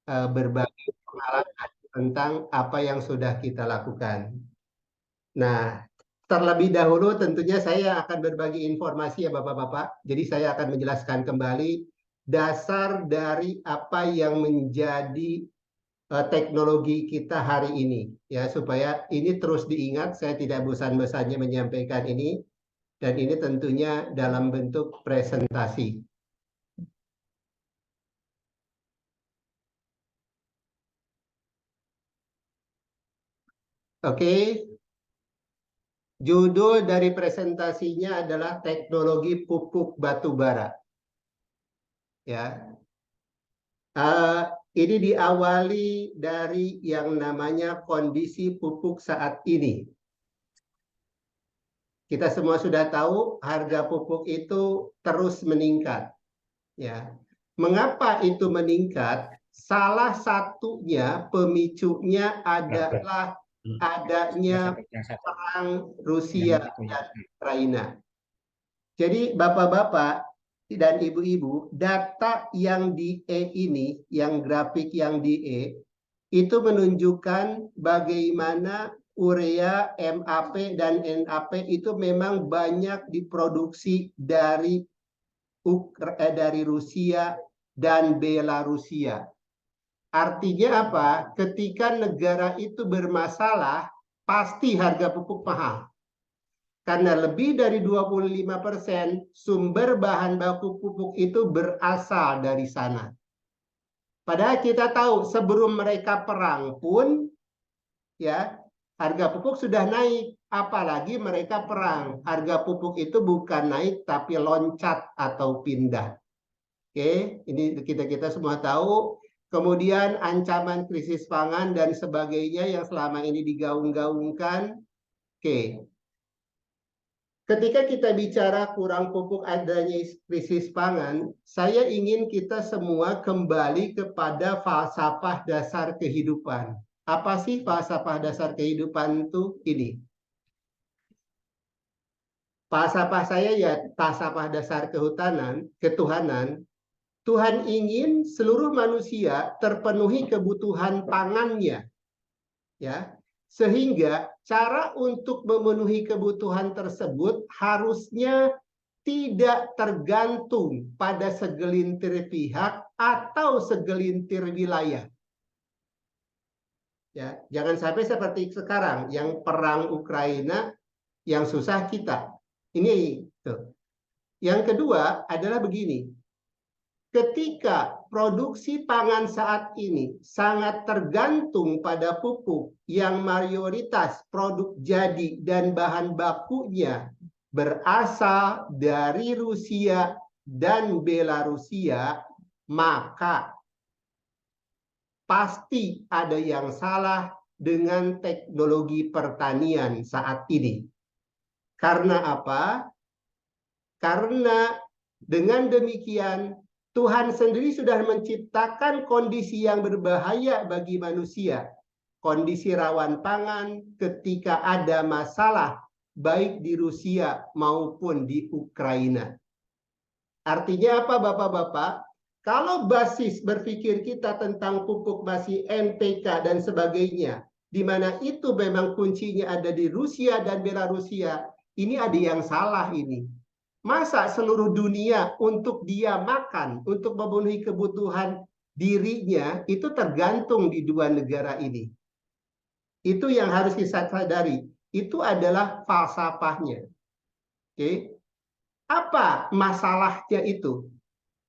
berbagi pengalaman tentang apa yang sudah kita lakukan. Nah, terlebih dahulu tentunya saya akan berbagi informasi ya Bapak-Bapak. Jadi saya akan menjelaskan kembali dasar dari apa yang menjadi teknologi kita hari ini ya supaya ini terus diingat. Saya tidak bosan-bosannya menyampaikan ini dan ini tentunya dalam bentuk presentasi. Oke, judul dari presentasinya adalah teknologi pupuk batubara. Ya, Eh, ini diawali dari yang namanya kondisi pupuk saat ini. Kita semua sudah tahu harga pupuk itu terus meningkat. Ya, mengapa itu meningkat? Salah satunya pemicunya adalah adanya perang Rusia dan Ukraina. Jadi Bapak-Bapak dan Ibu-ibu, data yang di E ini, yang grafik yang di E, itu menunjukkan bagaimana urea, MAP, dan NAP itu memang banyak diproduksi dari Rusia dan Belarusia. Artinya apa? Ketika negara itu bermasalah, pasti harga pupuk mahal. Karena lebih dari 25% sumber bahan baku pupuk itu berasal dari sana. Padahal kita tahu sebelum mereka perang pun ya harga pupuk sudah naik, apalagi mereka perang. Harga pupuk itu bukan naik tapi loncat atau pindah. Oke, ini kita semua tahu. Kemudian ancaman krisis pangan dan sebagainya yang selama ini digaung-gaungkan. Oke, ketika kita bicara kurang pupuk adanya krisis pangan, saya ingin kita semua kembali kepada falsafah dasar kehidupan. Apa sih falsafah dasar kehidupan itu? Ini. Falsafah saya ya falsafah dasar ketuhanan. Tuhan ingin seluruh manusia terpenuhi kebutuhan pangannya, ya. Sehingga cara untuk memenuhi kebutuhan tersebut harusnya tidak tergantung pada segelintir pihak atau segelintir wilayah. Ya, jangan sampai seperti sekarang yang perang Ukraina yang susah kita. Ini tuh. Yang kedua adalah begini. Ketika produksi pangan saat ini sangat tergantung pada pupuk yang mayoritas produk jadi dan bahan bakunya berasal dari Rusia dan Belarusia, maka pasti ada yang salah dengan teknologi pertanian saat ini. Karena apa? Karena dengan demikian Tuhan sendiri sudah menciptakan kondisi yang berbahaya bagi manusia. Kondisi rawan pangan ketika ada masalah baik di Rusia maupun di Ukraina. Artinya apa Bapak-Bapak? Kalau basis berpikir kita tentang pupuk masih NPK dan sebagainya, di mana itu memang kuncinya ada di Rusia dan Belarusia, ini ada yang salah ini. Masa seluruh dunia untuk dia makan, untuk memenuhi kebutuhan dirinya, itu tergantung di dua negara ini. Itu yang harus kita sadari. Itu adalah falsafahnya. Oke. Apa masalahnya itu?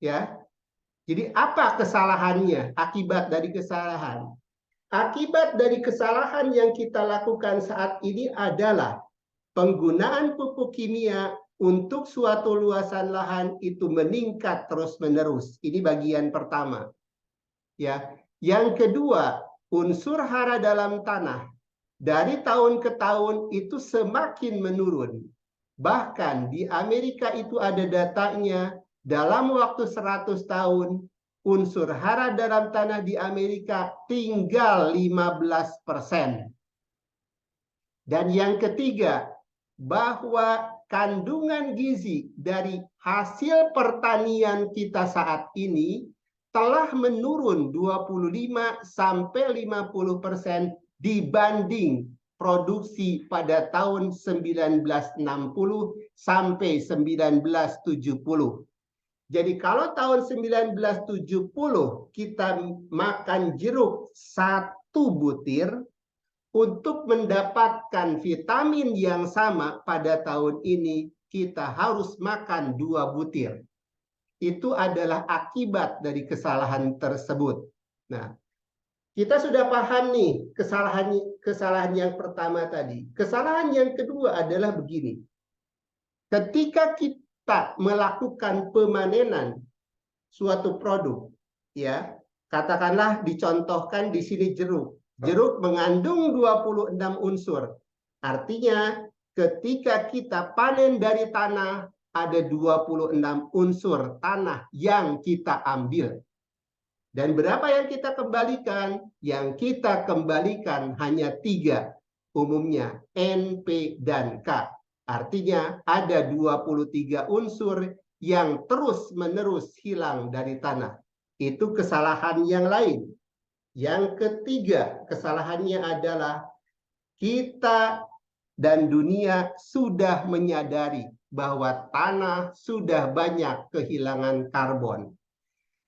Ya. Jadi apa kesalahannya? Akibat dari kesalahan. Akibat dari kesalahan yang kita lakukan saat ini adalah penggunaan pupuk kimia untuk suatu luasan lahan itu meningkat terus-menerus. Ini bagian pertama. Ya. Yang kedua, unsur hara dalam tanah dari tahun ke tahun itu semakin menurun. Bahkan di Amerika itu ada datanya, dalam waktu 100 tahun unsur hara dalam tanah di Amerika tinggal 15%. Dan yang ketiga, bahwa kandungan gizi dari hasil pertanian kita saat ini telah menurun 25 sampai 50% dibanding produksi pada tahun 1960 sampai 1970. Jadi kalau tahun 1970 kita makan jeruk 1 butir, untuk mendapatkan vitamin yang sama pada tahun ini kita harus makan 2 butir. Itu adalah akibat dari kesalahan tersebut. Nah, kita sudah paham nih kesalahan yang pertama tadi. Kesalahan yang kedua adalah begini. Ketika kita melakukan pemanenan suatu produk, ya, katakanlah dicontohkan di sini jeruk. Jeruk mengandung 26 unsur. Artinya ketika kita panen dari tanah, ada 26 unsur tanah yang kita ambil. Dan berapa yang kita kembalikan? Yang kita kembalikan hanya 3. Umumnya N, P, dan K. Artinya ada 23 unsur yang terus-menerus hilang dari tanah. Itu kesalahan yang lain. Yang ketiga, kesalahannya adalah kita dan dunia sudah menyadari bahwa tanah sudah banyak kehilangan karbon.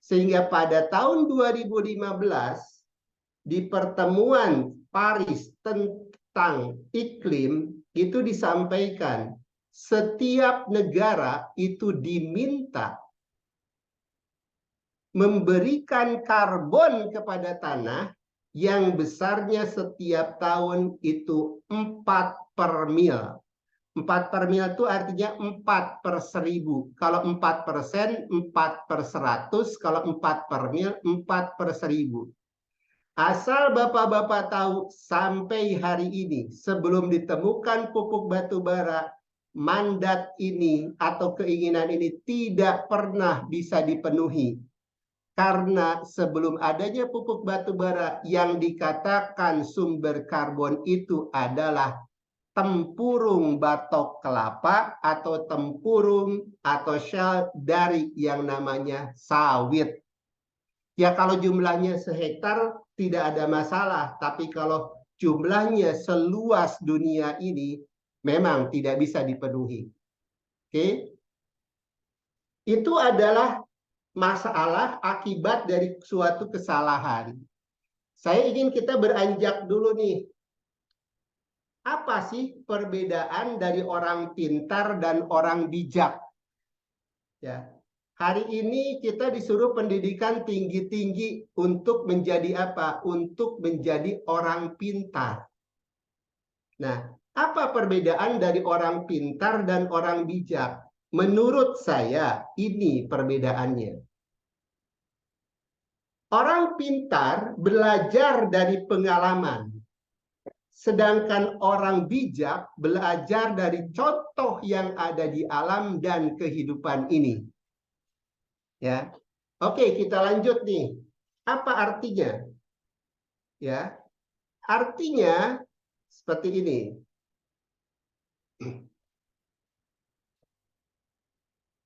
Sehingga pada tahun 2015, di pertemuan Paris tentang iklim, itu disampaikan setiap negara itu diminta memberikan karbon kepada tanah yang besarnya setiap tahun itu 4 per mil. 4 per mil itu artinya 4 per 1000. Kalau 4%, 4 per 100. Kalau 4 per mil, 4 per 1000. Asal Bapak-Bapak tahu, sampai hari ini, sebelum ditemukan pupuk batu bara, mandat ini atau keinginan ini tidak pernah bisa dipenuhi. Karena sebelum adanya pupuk batu bara yang dikatakan sumber karbon itu adalah tempurung batok kelapa atau tempurung atau shell dari yang namanya sawit. Ya kalau jumlahnya sehektar tidak ada masalah, tapi kalau jumlahnya seluas dunia ini memang tidak bisa dipenuhi. Oke? Itu adalah masalah akibat dari suatu kesalahan. Saya ingin kita beranjak dulu nih. Apa sih perbedaan dari orang pintar dan orang bijak? Ya. Hari ini kita disuruh pendidikan tinggi-tinggi untuk menjadi apa? Untuk menjadi orang pintar. Nah, apa perbedaan dari orang pintar dan orang bijak? Menurut saya, ini perbedaannya. Orang pintar belajar dari pengalaman, sedangkan orang bijak belajar dari contoh yang ada di alam dan kehidupan ini. Ya, oke, kita lanjut nih. Apa artinya? Ya, artinya seperti ini.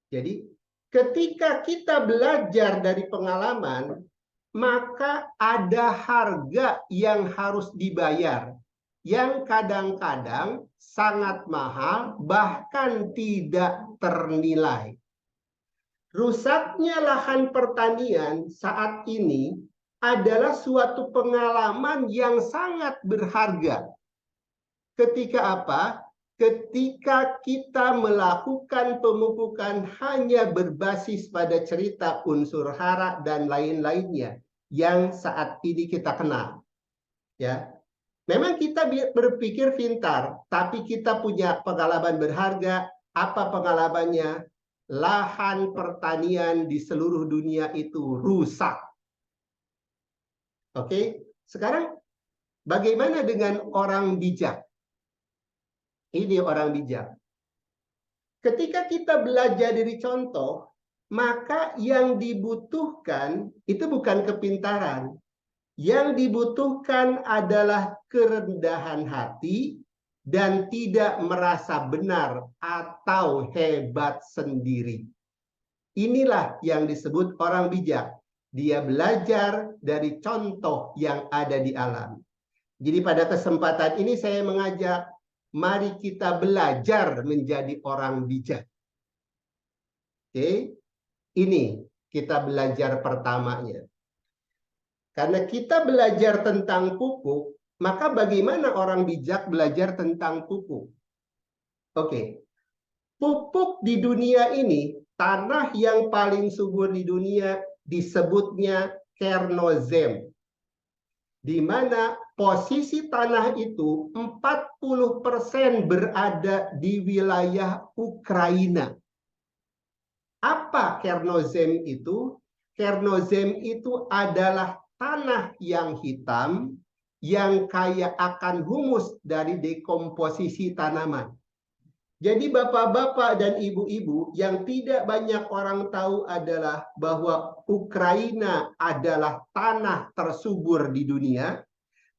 Jadi, ketika kita belajar dari pengalaman, maka ada harga yang harus dibayar, yang kadang-kadang sangat mahal, bahkan tidak ternilai. Rusaknya lahan pertanian saat ini adalah suatu pengalaman yang sangat berharga. Ketika apa? Ketika kita melakukan pemupukan hanya berbasis pada cerita unsur hara dan lain-lainnya yang saat ini kita kenal. Ya, memang kita berpikir pintar, tapi kita punya pengalaman berharga. Apa pengalamannya? Lahan pertanian di seluruh dunia itu rusak. Oke, sekarang bagaimana dengan orang bijak? Ini orang bijak. Ketika kita belajar dari contoh, maka yang dibutuhkan itu bukan kepintaran. Yang dibutuhkan adalah kerendahan hati dan tidak merasa benar atau hebat sendiri. Inilah yang disebut orang bijak. Dia belajar dari contoh yang ada di alam. Jadi pada kesempatan ini saya mengajak, mari kita belajar menjadi orang bijak. Oke, ini kita belajar pertamanya. Karena kita belajar tentang pupuk, maka bagaimana orang bijak belajar tentang pupuk? Oke, pupuk di dunia ini, tanah yang paling subur di dunia disebutnya kernozem, di mana posisi tanah itu 40% berada di wilayah Ukraina. Apa kernozem itu? Kernozem itu adalah tanah yang hitam yang kaya akan humus dari dekomposisi tanaman. Jadi bapak-bapak dan ibu-ibu, yang tidak banyak orang tahu adalah bahwa Ukraina adalah tanah tersubur di dunia,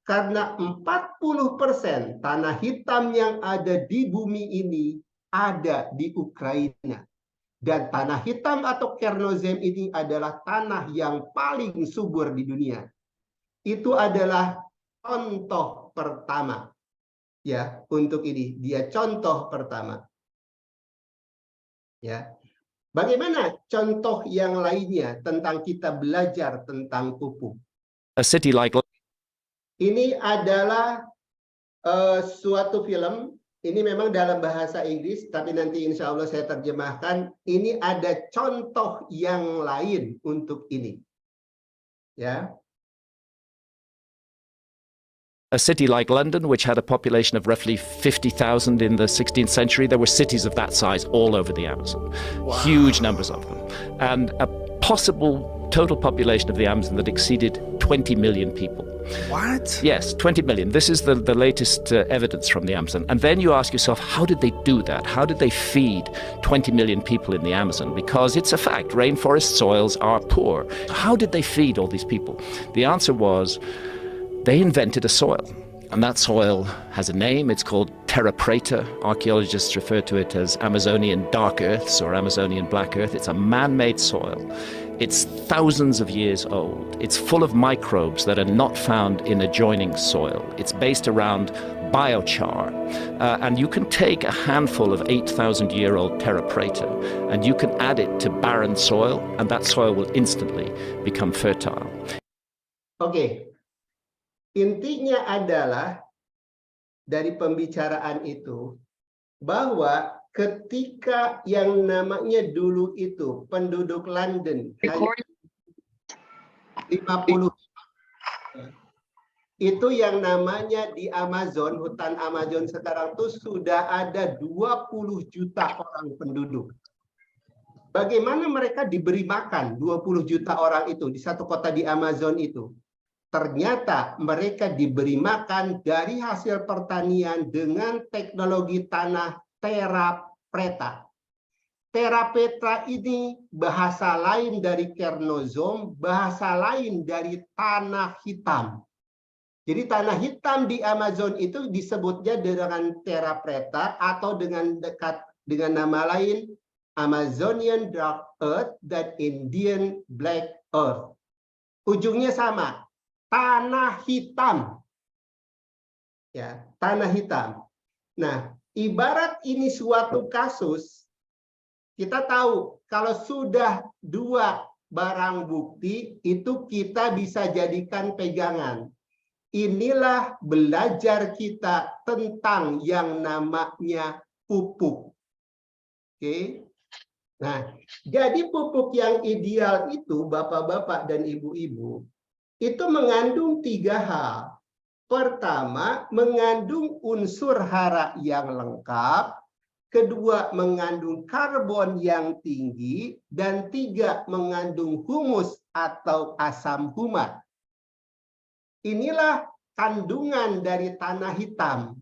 karena 40% tanah hitam yang ada di bumi ini ada di Ukraina. Dan tanah hitam atau kernozem ini adalah tanah yang paling subur di dunia. Itu adalah contoh pertama. Ya, untuk ini dia contoh pertama. Ya. Bagaimana contoh yang lainnya tentang kita belajar tentang pupuk? A city like Ini adalah suatu film. Ini memang dalam bahasa Inggris, tapi nanti insya Allah saya terjemahkan. Ini ada contoh yang lain untuk ini. Ya. A city like London, which had a population of roughly 50,000 in the 16th century, there were cities of that size all over the Amazon. Wow. Huge numbers of them. And a possible total population of the Amazon that exceeded 20 million people. What? Yes, 20 million. This is the latest evidence from the Amazon. And then you ask yourself, how did they do that? How did they feed 20 million people in the Amazon? Because it's a fact, rainforest soils are poor. How did they feed all these people? The answer was, they invented a soil, and that soil has a name. It's called terra preta. Archaeologists refer to it as Amazonian dark earths or Amazonian black earth. It's a man-made soil. It's thousands of years old. It's full of microbes that are not found in adjoining soil. It's based around biochar, and you can take a handful of 8,000-year-old terra preta and you can add it to barren soil, and that soil will instantly become fertile. Okay. Intinya adalah dari pembicaraan itu bahwa ketika yang namanya dulu itu penduduk London 50 itu yang namanya di Amazon, hutan Amazon sekarang tuh sudah ada 20 juta orang penduduk. Bagaimana mereka diberi makan 20 juta orang itu di satu kota di Amazon itu? Ternyata mereka diberi makan dari hasil pertanian dengan teknologi tanah terra preta. Terra preta ini bahasa lain dari kernozom, bahasa lain dari tanah hitam. Jadi tanah hitam di Amazon itu disebutnya dengan terra preta atau dengan nama lain Amazonian dark earth dan Indian black earth. Ujungnya sama. Tanah hitam. Ya, tanah hitam. Nah, ibarat ini suatu kasus, kita tahu kalau sudah dua barang bukti itu kita bisa jadikan pegangan. Inilah belajar kita tentang yang namanya pupuk. Oke. Nah, jadi pupuk yang ideal itu Bapak-bapak dan Ibu-ibu itu mengandung 3 hal. Pertama, mengandung unsur hara yang lengkap. Kedua, mengandung karbon yang tinggi. Dan 3, mengandung humus atau asam humat. Inilah kandungan dari tanah hitam.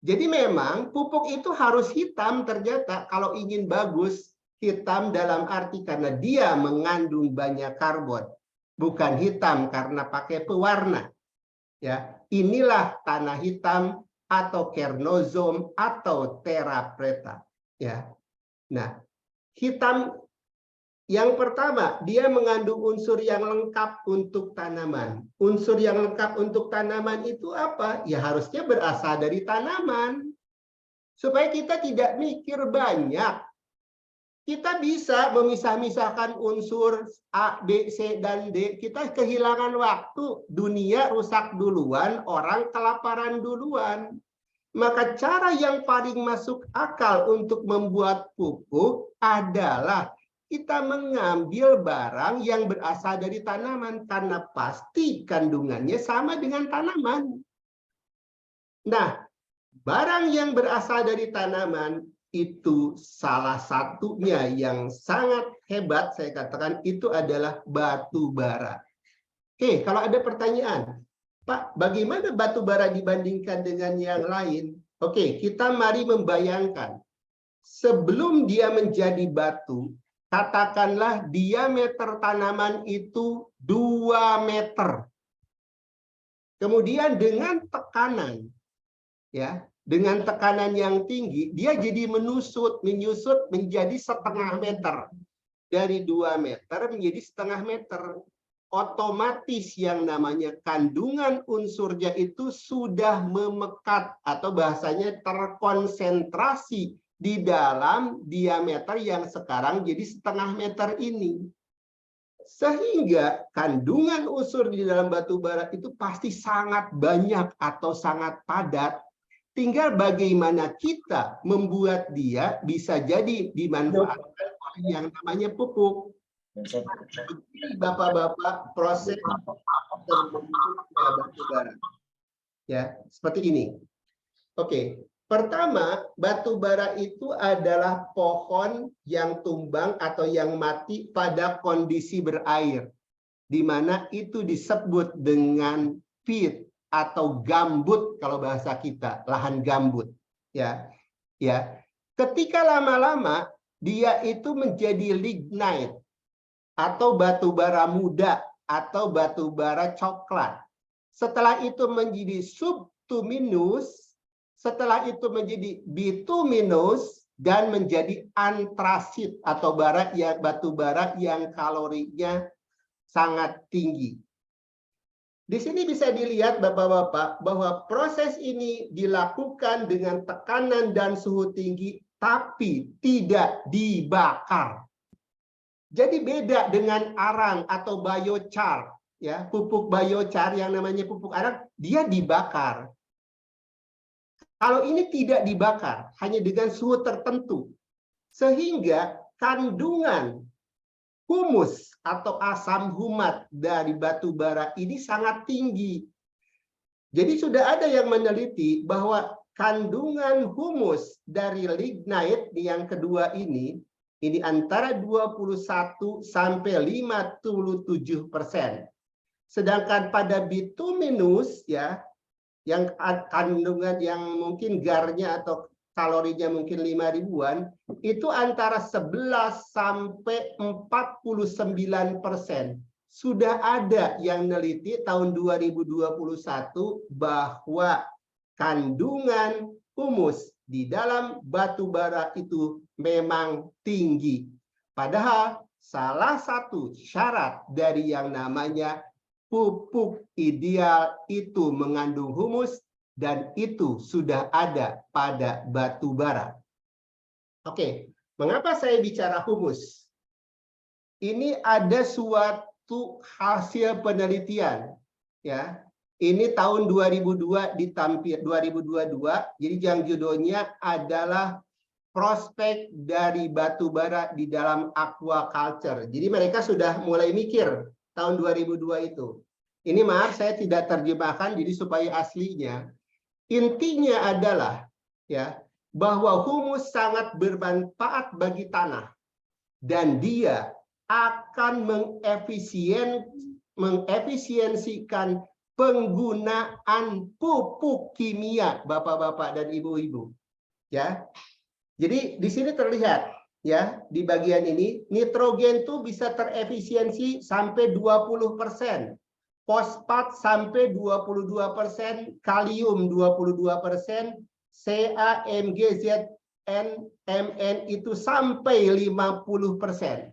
Jadi memang pupuk itu harus hitam ternyata kalau ingin bagus. Hitam dalam arti karena dia mengandung banyak karbon. Bukan hitam karena pakai pewarna. Ya, inilah tanah hitam atau kernozom atau terra preta. Ya. Nah, hitam Yang pertama, dia mengandung unsur yang lengkap untuk tanaman. Unsur yang lengkap untuk tanaman itu apa? Ya harusnya berasal dari tanaman. Supaya kita tidak mikir banyak. Kita bisa memisah-misahkan unsur A, B, C, dan D. Kita kehilangan waktu. Dunia rusak duluan, orang kelaparan duluan. Maka cara yang paling masuk akal untuk membuat pupuk adalah kita mengambil barang yang berasal dari tanaman karena pasti kandungannya sama dengan tanaman. Nah, barang yang berasal dari tanaman itu salah satunya yang sangat hebat, saya katakan itu adalah batu bara. Oke, kalau ada pertanyaan, Pak, bagaimana batu bara dibandingkan dengan yang lain? Oke, kita mari membayangkan. Sebelum dia menjadi batu, katakanlah diameter tanaman itu 2 meter. Kemudian dengan tekanan, ya, dengan tekanan yang tinggi, dia jadi menyusut menjadi setengah meter. Dari 2 meter menjadi setengah meter. Otomatis yang namanya kandungan unsurnya itu sudah memekat atau bahasanya terkonsentrasi di dalam diameter yang sekarang jadi setengah meter ini. Sehingga kandungan unsur di dalam batu bara itu pasti sangat banyak atau sangat padat. Tinggal bagaimana kita membuat dia bisa jadi dimanfaatkan oleh yang namanya pupuk. Bapak-bapak, proses terbentuk batu bara. Ya, seperti ini. Oke. Pertama, batu bara itu adalah pohon yang tumbang atau yang mati pada kondisi berair, di mana itu disebut dengan peat atau gambut kalau bahasa kita, lahan gambut. Ya, ketika lama-lama dia itu menjadi lignite atau batu bara muda atau batu bara coklat. Setelah itu menjadi subtuminous. Setelah itu menjadi bituminous dan menjadi antrasit atau batu bara yang kalorinya sangat tinggi. Di sini bisa dilihat Bapak-bapak bahwa proses ini dilakukan dengan tekanan dan suhu tinggi tapi tidak dibakar. Jadi beda dengan arang atau biochar, ya, pupuk biochar yang namanya pupuk arang, dia dibakar. Kalau ini tidak dibakar, hanya dengan suhu tertentu, sehingga kandungan humus atau asam humat dari batu bara ini sangat tinggi. Jadi sudah ada yang meneliti bahwa kandungan humus dari lignite yang kedua ini antara 21 sampai 57%. Sedangkan pada bituminous, ya, yang kandungan yang mungkin GAR-nya atau kalorinya mungkin 5.000-an, itu antara 11 sampai 49%. Sudah ada yang neliti tahun 2021 bahwa kandungan humus di dalam batu bara itu memang tinggi. Padahal salah satu syarat dari yang namanya pupuk ideal itu mengandung humus dan itu sudah ada pada batu bara. Oke, mengapa saya bicara humus? Ini ada suatu hasil penelitian, ya. Ini tahun 2002 ditampil 2022. Jadi yang judulnya adalah prospek dari batu bara di dalam aquaculture. Jadi mereka sudah mulai mikir tahun 2002 itu. Ini maaf saya tidak terjemahkan jadi supaya aslinya. Intinya adalah, ya, bahwa humus sangat bermanfaat bagi tanah dan dia akan mengefisiensikan penggunaan pupuk kimia, Bapak-bapak dan Ibu-ibu. Ya. Jadi di sini terlihat, ya, di bagian ini nitrogen tuh bisa terefisiensi sampai 20%, fosfat sampai 22%, kalium 22%, Ca, Mg, Zn, Mn itu sampai 50%.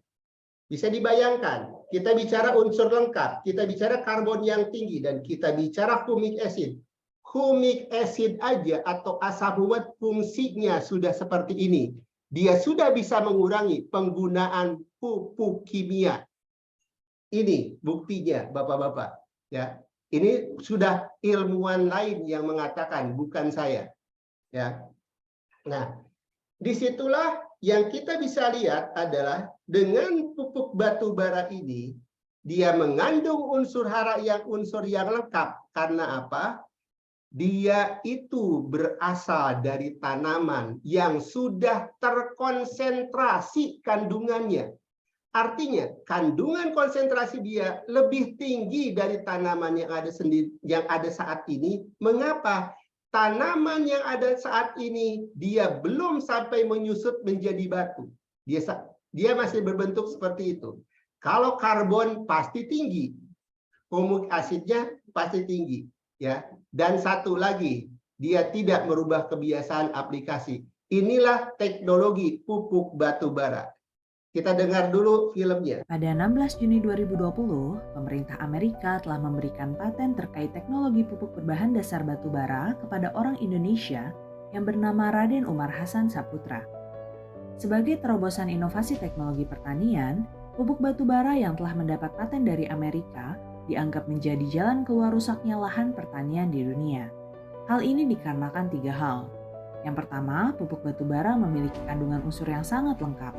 Bisa dibayangkan, kita bicara unsur lengkap, kita bicara karbon yang tinggi, dan kita bicara humic acid. Humic acid aja atau asam humat fungsinya sudah seperti ini. Dia sudah bisa mengurangi penggunaan pupuk kimia. Ini buktinya, Bapak-bapak. Ya, ini sudah ilmuwan lain yang mengatakan, bukan saya. Ya, nah, disitulah yang kita bisa lihat adalah dengan pupuk batu bara ini, dia mengandung unsur hara yang lengkap. Karena apa? Dia itu berasal dari tanaman yang sudah terkonsentrasi kandungannya. Artinya, kandungan konsentrasi dia lebih tinggi dari tanaman yang ada saat ini. Mengapa? Tanaman yang ada saat ini dia belum sampai menyusut menjadi batu. Dia masih berbentuk seperti itu. Kalau karbon pasti tinggi, humic asidnya pasti tinggi, ya. Dan satu lagi, dia tidak merubah kebiasaan aplikasi. Inilah teknologi pupuk batu bara. Kita dengar dulu filmnya. Pada 16 Juni 2020, pemerintah Amerika telah memberikan paten terkait teknologi pupuk berbahan dasar batu bara kepada orang Indonesia yang bernama Raden Umar Hasan Saputra. Sebagai terobosan inovasi teknologi pertanian, pupuk batu bara yang telah mendapat paten dari Amerika dianggap menjadi jalan keluar rusaknya lahan pertanian di dunia. Hal ini dikarenakan 3 hal. Yang pertama, pupuk batu bara memiliki kandungan unsur yang sangat lengkap,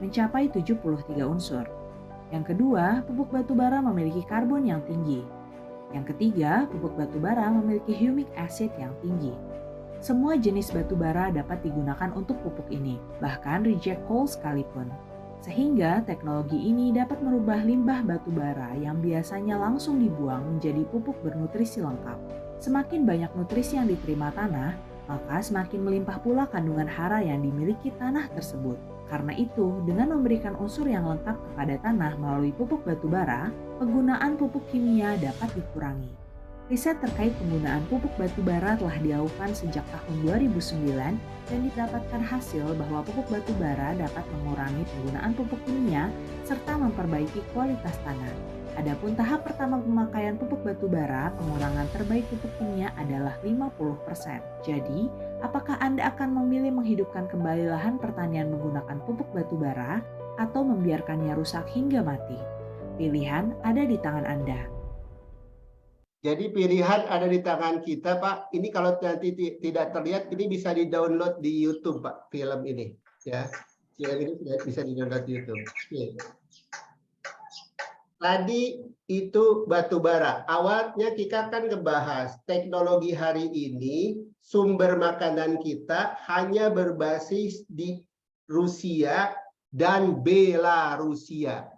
mencapai 73 unsur. Yang kedua, pupuk batu bara memiliki karbon yang tinggi. Yang ketiga, pupuk batu bara memiliki humic acid yang tinggi. Semua jenis batu bara dapat digunakan untuk pupuk ini, bahkan reject coal sekalipun. Sehingga teknologi ini dapat merubah limbah batu bara yang biasanya langsung dibuang menjadi pupuk bernutrisi lengkap. Semakin banyak nutrisi yang diterima tanah, maka semakin melimpah pula kandungan hara yang dimiliki tanah tersebut. Karena itu, dengan memberikan unsur yang lengkap kepada tanah melalui pupuk batu bara, penggunaan pupuk kimia dapat dikurangi. Riset terkait penggunaan pupuk batu bara telah dilakukan sejak tahun 2009 dan didapatkan hasil bahwa pupuk batu bara dapat mengurangi penggunaan pupuk kimia serta memperbaiki kualitas tanah. Adapun tahap pertama pemakaian pupuk batu bara, pengurangan terbaik pupuk kimia adalah 50%. Jadi, apakah Anda akan memilih menghidupkan kembali lahan pertanian menggunakan pupuk batu bara atau membiarkannya rusak hingga mati? Pilihan ada di tangan Anda. Jadi pilihan ada di tangan kita, Pak. Ini kalau nanti tidak terlihat, ini bisa di-download di YouTube, Pak, film ini. Ya, film ini bisa di-download di YouTube. Oke. Tadi itu batu bara. Awalnya kita kan ngebahas teknologi hari ini, sumber makanan kita hanya berbasis di Rusia dan Belarusia.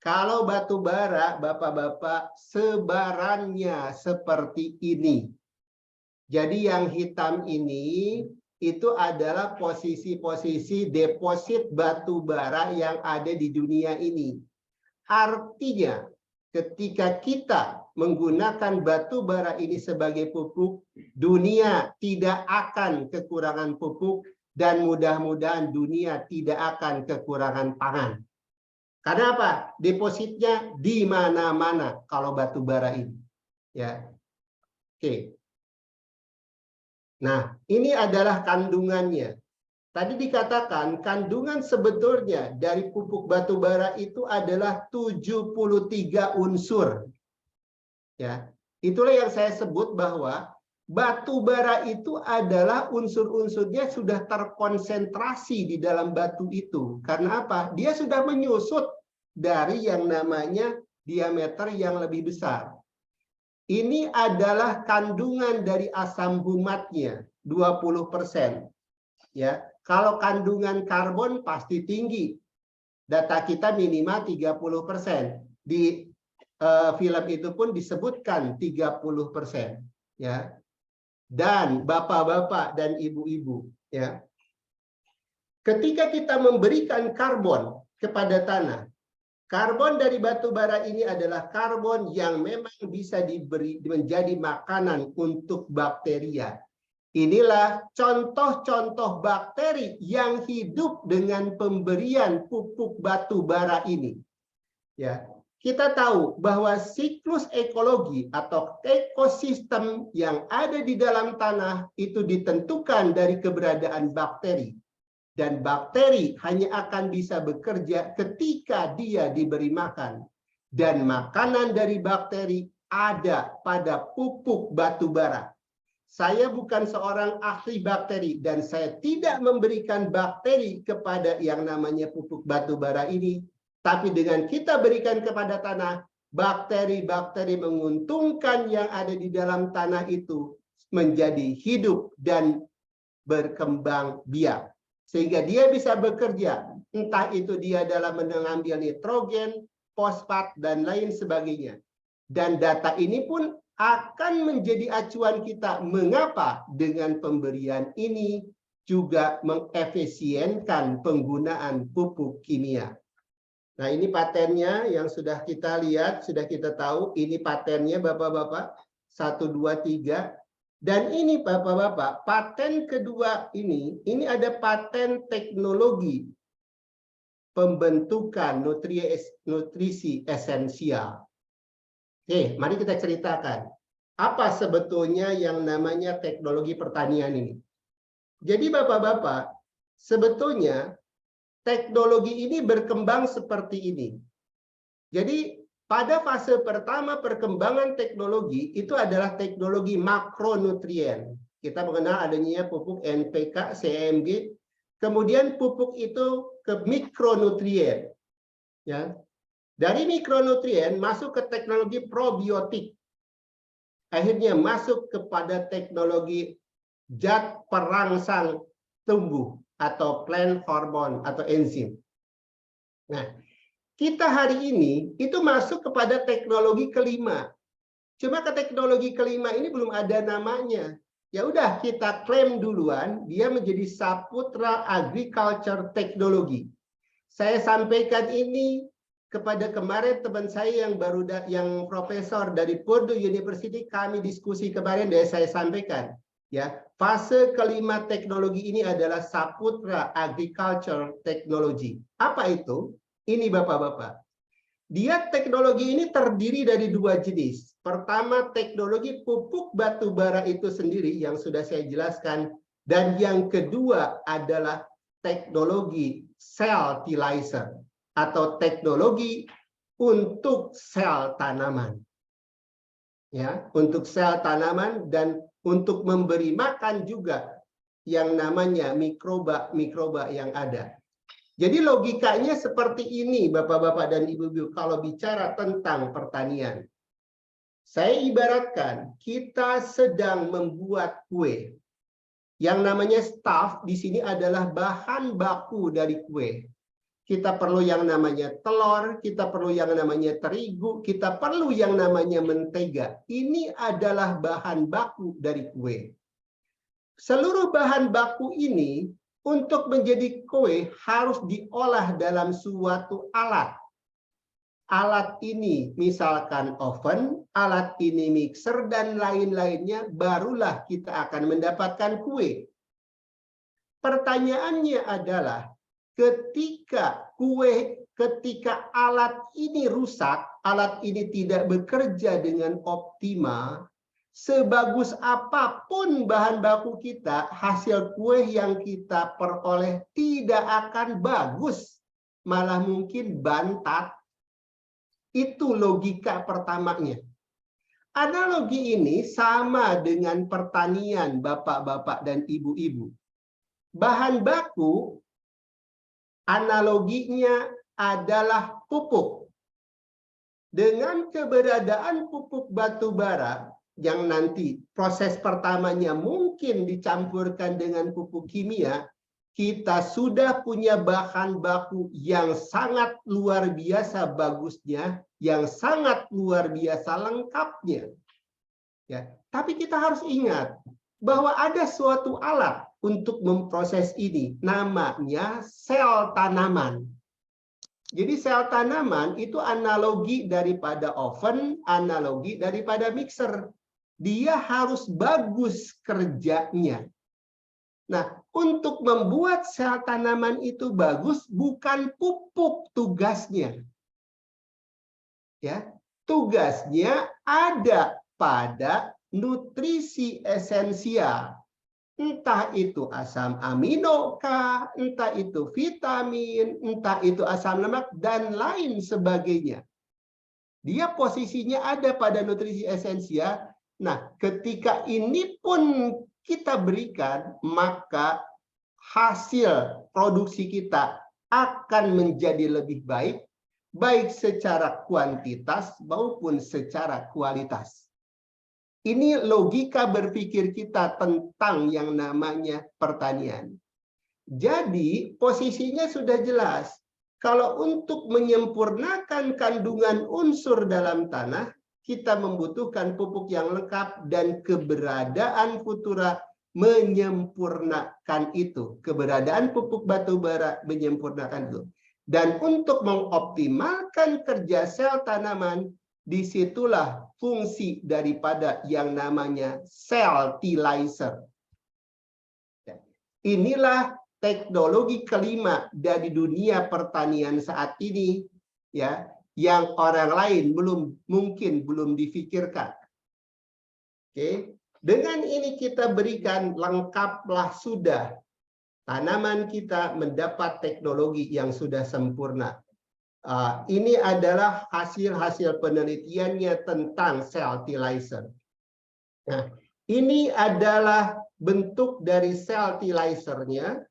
Kalau batu bara, Bapak-bapak, sebarannya seperti ini. Jadi yang hitam ini itu adalah posisi-posisi deposit batu bara yang ada di dunia ini. Artinya, ketika kita menggunakan batu bara ini sebagai pupuk, dunia tidak akan kekurangan pupuk dan mudah-mudahan dunia tidak akan kekurangan pangan. Karena apa? Depositnya di mana-mana kalau batu bara ini. Ya. Oke. Nah, ini adalah kandungannya. Tadi dikatakan kandungan sebetulnya dari pupuk batu bara itu adalah 73 unsur. Ya. Itulah yang saya sebut bahwa batu bara itu adalah unsur-unsurnya sudah terkonsentrasi di dalam batu itu. Karena apa? Dia sudah menyusut dari yang namanya diameter yang lebih besar. Ini adalah kandungan dari asam humatnya, 20%. Ya, kalau kandungan karbon pasti tinggi. Data kita minimal 30%. Di film itu pun disebutkan 30%. Ya. Dan bapak-bapak dan ibu-ibu, ya, ketika kita memberikan karbon kepada tanah, karbon dari batu bara ini adalah karbon yang memang bisa diberi menjadi makanan untuk bakteria. Inilah contoh-contoh bakteri yang hidup dengan pemberian pupuk batu bara ini. Ya, kita tahu bahwa siklus ekologi atau ekosistem yang ada di dalam tanah itu ditentukan dari keberadaan bakteri. Dan bakteri hanya akan bisa bekerja ketika dia diberi makan. Dan makanan dari bakteri ada pada pupuk batu bara. Saya bukan seorang ahli bakteri dan saya tidak memberikan bakteri kepada yang namanya pupuk batu bara ini. Tapi dengan kita berikan kepada tanah, bakteri-bakteri menguntungkan yang ada di dalam tanah itu menjadi hidup dan berkembang biak. Sehingga dia bisa bekerja, entah itu dia dalam mengambil nitrogen, fosfat, dan lain sebagainya. Dan data ini pun akan menjadi acuan kita mengapa dengan pemberian ini juga mengefisienkan penggunaan pupuk kimia. Nah, ini patennya yang sudah kita lihat, sudah kita tahu. Ini patennya Bapak-Bapak, 1, 2, 3. Dan ini Bapak-Bapak, paten kedua ini ada paten teknologi pembentukan nutrisi esensial. Oke, mari kita ceritakan. Apa sebetulnya yang namanya teknologi pertanian ini? Jadi Bapak-Bapak, sebetulnya teknologi ini berkembang seperti ini. Jadi pada fase pertama perkembangan teknologi itu adalah teknologi makronutrien. Kita mengenal adanya pupuk NPK, CMG, kemudian pupuk itu ke mikronutrien. Ya. Dari mikronutrien masuk ke teknologi probiotik. Akhirnya masuk kepada teknologi zat perangsang tumbuh atau plant hormone atau enzim. Nah, kita hari ini itu masuk kepada teknologi kelima. Cuma ke teknologi kelima ini belum ada namanya. Ya udah kita klaim duluan dia menjadi Saputra Agriculture Technology. Saya sampaikan ini kepada kemarin teman saya yang profesor dari Purdue University, kami diskusi kemarin dan saya sampaikan. Ya, fase kelima teknologi ini adalah Saputra Agriculture Technology. Apa itu? Ini Bapak-Bapak. Dia teknologi ini terdiri dari 2 jenis. Pertama, teknologi pupuk batu bara itu sendiri yang sudah saya jelaskan. Dan yang kedua adalah teknologi cell fertilizer atau teknologi untuk sel tanaman. Ya, untuk sel tanaman dan untuk memberi makan juga yang namanya mikroba yang ada. Jadi logikanya seperti ini Bapak-Bapak dan Ibu-ibu kalau bicara tentang pertanian. Saya ibaratkan kita sedang membuat kue. Yang namanya starch di sini adalah bahan baku dari kue. Kita perlu yang namanya telur, kita perlu yang namanya terigu, kita perlu yang namanya mentega. Ini adalah bahan baku dari kue. Seluruh bahan baku ini untuk menjadi kue harus diolah dalam suatu alat. Alat ini misalkan oven, alat ini mixer, dan lain-lainnya, barulah kita akan mendapatkan kue. Pertanyaannya adalah, ketika alat ini rusak, alat ini tidak bekerja dengan optimal, sebagus apapun bahan baku kita, hasil kue yang kita peroleh tidak akan bagus, malah mungkin bantat. Itu logika pertamanya. Analogi ini sama dengan pertanian, Bapak-bapak dan Ibu-ibu. Bahan baku analoginya adalah pupuk. Dengan keberadaan pupuk batu bara yang nanti proses pertamanya mungkin dicampurkan dengan pupuk kimia, kita sudah punya bahan baku yang sangat luar biasa bagusnya, yang sangat luar biasa lengkapnya. Ya, tapi kita harus ingat bahwa ada suatu alat untuk memproses ini, namanya sel tanaman. Jadi sel tanaman itu analogi daripada oven, analogi daripada mixer. Dia harus bagus kerjanya. Nah, untuk membuat sel tanaman itu bagus, bukan pupuk tugasnya. Ya, tugasnya ada pada nutrisi esensial. Entah itu asam amino kah, entah itu vitamin, entah itu asam lemak, dan lain sebagainya. Dia posisinya ada pada nutrisi esensial. Nah, ketika ini pun kita berikan, maka hasil produksi kita akan menjadi lebih baik, baik secara kuantitas maupun secara kualitas. Ini logika berpikir kita tentang yang namanya pertanian. Jadi posisinya sudah jelas. Kalau untuk menyempurnakan kandungan unsur dalam tanah, kita membutuhkan pupuk yang lengkap dan keberadaan Futura menyempurnakan itu. Keberadaan pupuk batubara menyempurnakan itu. Dan untuk mengoptimalkan kerja sel tanaman, disitulah fungsi daripada yang namanya fertilizer. Inilah teknologi kelima dari dunia pertanian saat ini, ya, yang orang lain mungkin belum difikirkan. Oke, dengan ini kita berikan lengkaplah sudah tanaman kita mendapat teknologi yang sudah sempurna. Ini adalah hasil-hasil penelitiannya tentang fertilizer. Nah, ini adalah bentuk dari fertilizer-nya.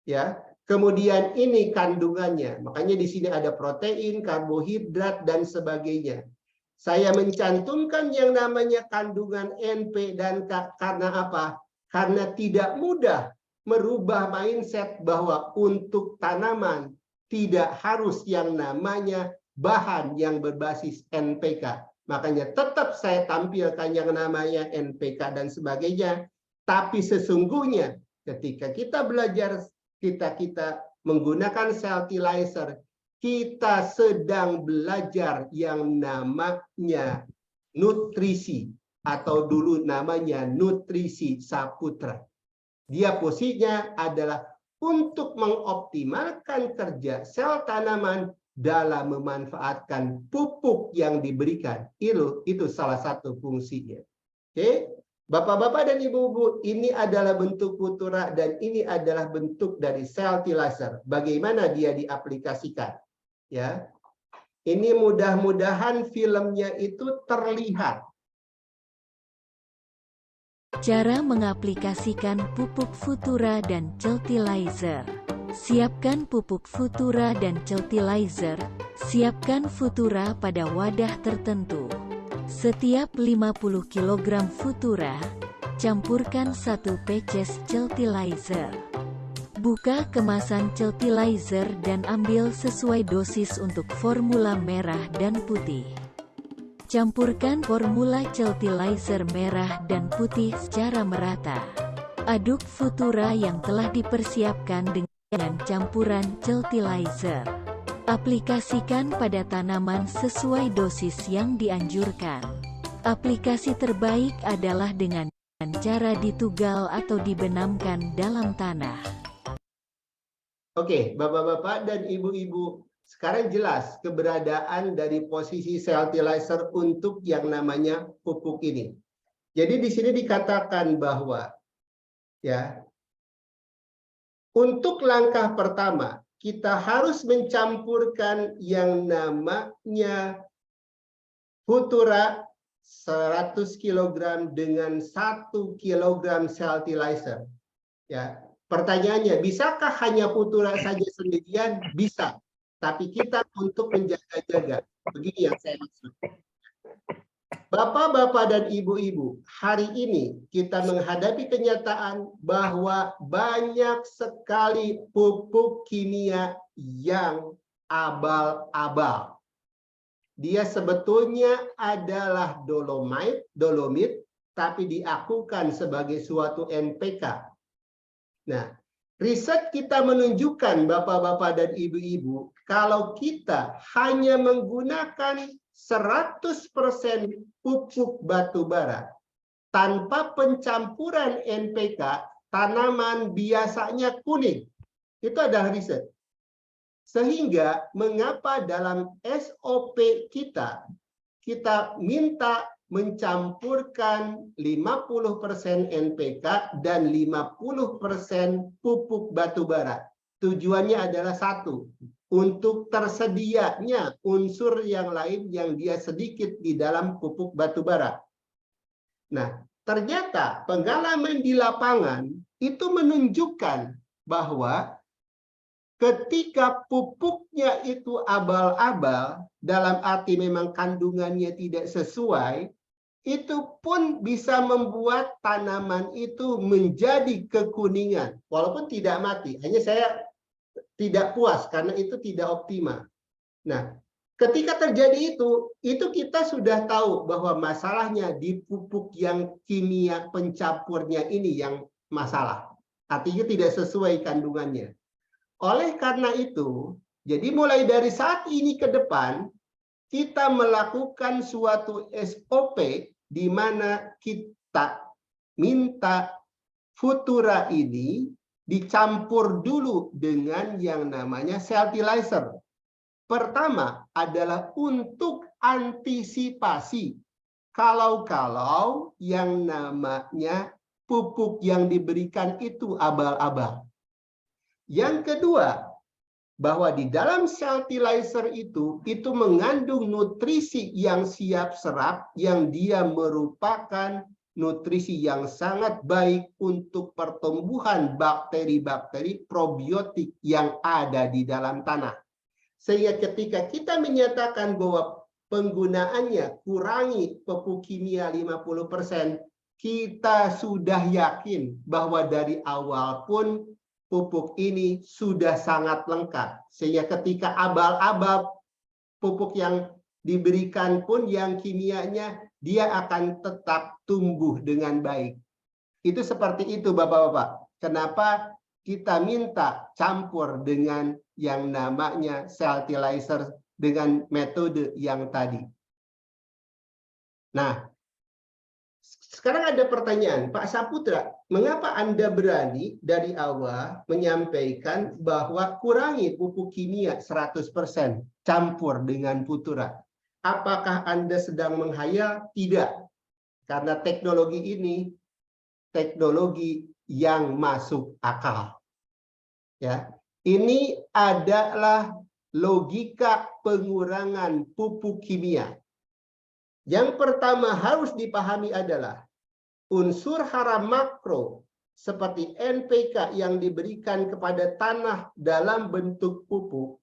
Ya, kemudian ini kandungannya, makanya di sini ada protein, karbohidrat, dan sebagainya. Saya mencantumkan yang namanya kandungan NP dan K karena apa? Karena tidak mudah merubah mindset bahwa untuk tanaman tidak harus yang namanya bahan yang berbasis NPK. Makanya tetap saya tampilkan yang namanya NPK dan sebagainya, tapi sesungguhnya ketika kita belajar kita menggunakan fertilizer, kita sedang belajar yang namanya nutrisi atau dulu namanya nutrisi Saputra. Dia posisinya adalah untuk mengoptimalkan kerja sel tanaman dalam memanfaatkan pupuk yang diberikan. Itu salah satu fungsinya. Oke? Bapak-bapak dan ibu-ibu, ini adalah bentuk Futura dan ini adalah bentuk dari fertilizer. Bagaimana dia diaplikasikan? Ya, ini mudah-mudahan filmnya itu terlihat. Cara mengaplikasikan pupuk Futura dan Celtilizer. Siapkan pupuk Futura dan Celtilizer. Siapkan Futura pada wadah tertentu. Setiap 50 kg Futura, campurkan 1 peces Celtilizer. Buka kemasan Celtilizer dan ambil sesuai dosis untuk formula merah dan putih. Campurkan formula Celtilizer merah dan putih secara merata. Aduk Futura yang telah dipersiapkan dengan campuran Celtilizer. Aplikasikan pada tanaman sesuai dosis yang dianjurkan. Aplikasi terbaik adalah dengan cara ditugal atau dibenamkan dalam tanah. Oke, bapak-bapak dan ibu-ibu, sekarang jelas keberadaan dari posisi fertilizer untuk yang namanya pupuk ini. Jadi di sini dikatakan bahwa ya, untuk langkah pertama kita harus mencampurkan yang namanya Futura 100 kg dengan 1 kg fertilizer. Ya, pertanyaannya, bisakah hanya Futura saja sendirian? Bisa. Tapi kita untuk menjaga-jaga. Begini yang saya maksud. Bapak-bapak dan ibu-ibu, hari ini kita menghadapi kenyataan bahwa banyak sekali pupuk kimia yang abal-abal. Dia sebetulnya adalah dolomit, tapi diakukan sebagai suatu NPK. Nah, riset kita menunjukkan bapak-bapak dan ibu-ibu, kalau kita hanya menggunakan 100% pupuk batubara tanpa pencampuran NPK, tanaman biasanya kuning. Itu adalah riset. Sehingga mengapa dalam SOP kita minta mencampurkan 50% NPK dan 50% pupuk batubara. Tujuannya adalah satu, untuk tersedianya unsur yang lain yang dia sedikit di dalam pupuk batubara. Nah, ternyata pengalaman di lapangan itu menunjukkan bahwa ketika pupuknya itu abal-abal, dalam arti memang kandungannya tidak sesuai, itu pun bisa membuat tanaman itu menjadi kekuningan, walaupun tidak mati. Hanya saya tidak puas karena itu tidak optimal. Nah, ketika terjadi itu kita sudah tahu bahwa masalahnya di pupuk yang kimia pencampurnya ini yang masalah. Artinya tidak sesuai kandungannya. Oleh karena itu, jadi mulai dari saat ini ke depan, kita melakukan suatu SOP di mana kita minta Futura ini dicampur dulu dengan yang namanya fertilizer. Pertama adalah untuk antisipasi kalau yang namanya pupuk yang diberikan itu abal-abal. Yang kedua, bahwa di dalam fertilizer itu mengandung nutrisi yang siap serap, yang dia merupakan nutrisi yang sangat baik untuk pertumbuhan bakteri-bakteri probiotik yang ada di dalam tanah. Sehingga ketika kita menyatakan bahwa penggunaannya kurangi pupuk kimia 50%, kita sudah yakin bahwa dari awal pun pupuk ini sudah sangat lengkap. Sehingga ketika abal-abal pupuk yang diberikan pun yang kimianya, dia akan tetap tumbuh dengan baik. Itu seperti itu Bapak-Bapak. Kenapa kita minta campur dengan yang namanya fertilizer dengan metode yang tadi. Nah, sekarang ada pertanyaan, Pak Saputra, mengapa Anda berani dari awal menyampaikan bahwa kurangi pupuk kimia 100%, campur dengan Futura? Apakah Anda sedang menghayal? Tidak. Karena teknologi ini teknologi yang masuk akal. Ya. Ini adalah logika pengurangan pupuk kimia. Yang pertama harus dipahami adalah unsur hara makro seperti NPK yang diberikan kepada tanah dalam bentuk pupuk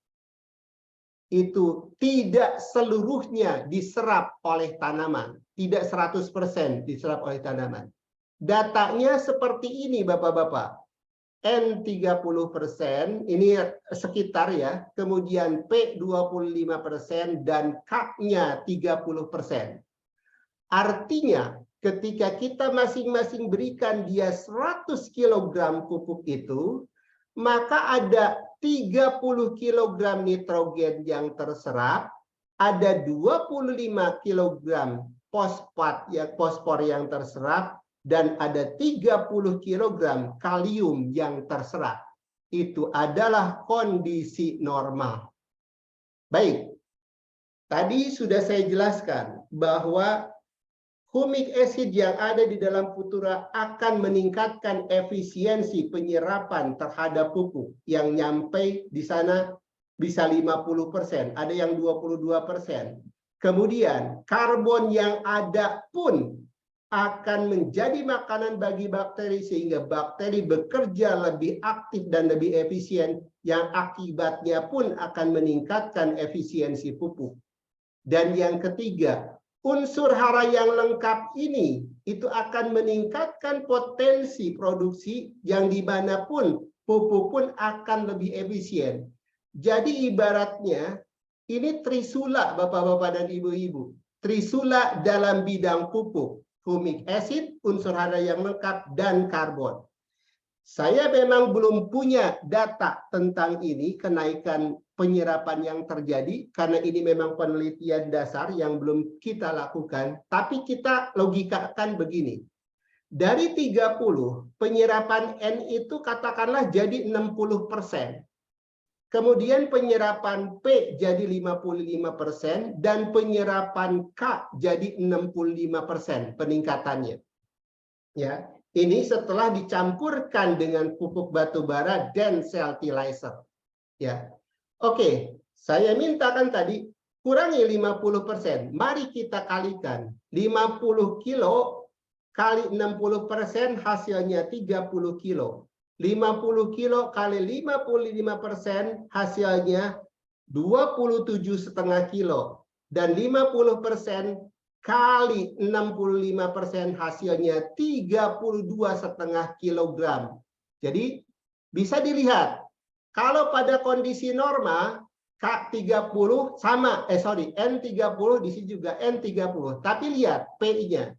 itu tidak seluruhnya diserap oleh tanaman, tidak 100% diserap oleh tanaman. Datanya seperti ini Bapak-bapak. N30% ini sekitar ya, kemudian P25% dan K-nya 30%. Artinya ketika kita masing-masing berikan dia 100 kg pupuk itu, maka ada 30 kg nitrogen yang terserap, ada 25 kg fosfor yang terserap, dan ada 30 kg kalium yang terserap. Itu adalah kondisi normal. Baik, tadi sudah saya jelaskan bahwa humic acid yang ada di dalam Futura akan meningkatkan efisiensi penyerapan terhadap pupuk yang nyampe di sana bisa 50%, ada yang 22%. Kemudian karbon yang ada pun akan menjadi makanan bagi bakteri sehingga bakteri bekerja lebih aktif dan lebih efisien yang akibatnya pun akan meningkatkan efisiensi pupuk. Dan yang ketiga, unsur hara yang lengkap ini itu akan meningkatkan potensi produksi yang dimanapun pupuk pun akan lebih efisien. Jadi ibaratnya ini trisula Bapak-bapak dan Ibu-ibu. Trisula dalam bidang pupuk. Humic acid, unsur hara yang lengkap, dan karbon. Saya memang belum punya data tentang ini, kenaikan penyerapan yang terjadi, karena ini memang penelitian dasar yang belum kita lakukan, tapi kita logikakan begini. Dari 30, penyerapan N itu katakanlah jadi 60%. Kemudian penyerapan P jadi 55% dan penyerapan K jadi 65% peningkatannya. Ya, ini setelah dicampurkan dengan pupuk batubara dan fertilizer. Ya. Oke, saya mintakan tadi kurangi 50%. Mari kita kalikan. 50 kilo kali 60% hasilnya 30 kilo. 50 kilo kali 55% hasilnya 27,5 kilo. Dan 50% kali 65% hasilnya 32,5 kilogram. Jadi bisa dilihat, kalau pada kondisi normal K30 sama, N30 di sini juga N30. Tapi lihat P-nya.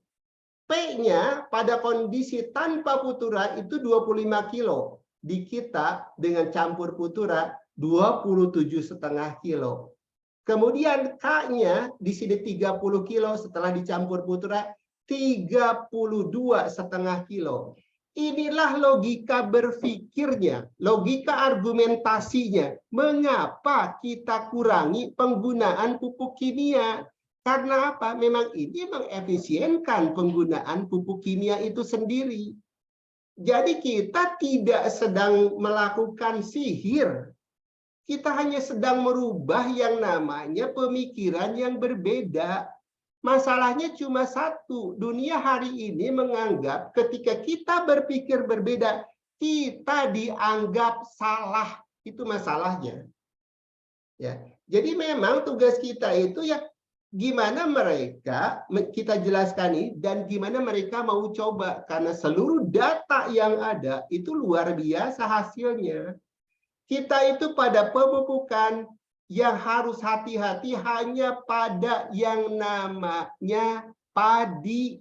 P-nya pada kondisi tanpa futura itu 25 kilo. Di kita dengan campur futura 27,5 kilo. Kemudian K-nya di sini 30 kilo setelah dicampur futura 32,5 kilo. Inilah logika berpikirnya, logika argumentasinya. Mengapa kita kurangi penggunaan pupuk kimia? Karena apa? Memang ini mengefisienkan penggunaan pupuk kimia itu sendiri. Jadi kita tidak sedang melakukan sihir. Kita hanya sedang merubah yang namanya pemikiran yang berbeda. Masalahnya cuma satu, dunia hari ini menganggap ketika kita berpikir berbeda, kita dianggap salah. Itu masalahnya. Ya. Jadi memang tugas kita itu ya gimana mereka, kita jelaskan ini, dan gimana mereka mau coba. Karena seluruh data yang ada itu luar biasa hasilnya. Kita itu pada pemupukan yang harus hati-hati hanya pada yang namanya padi.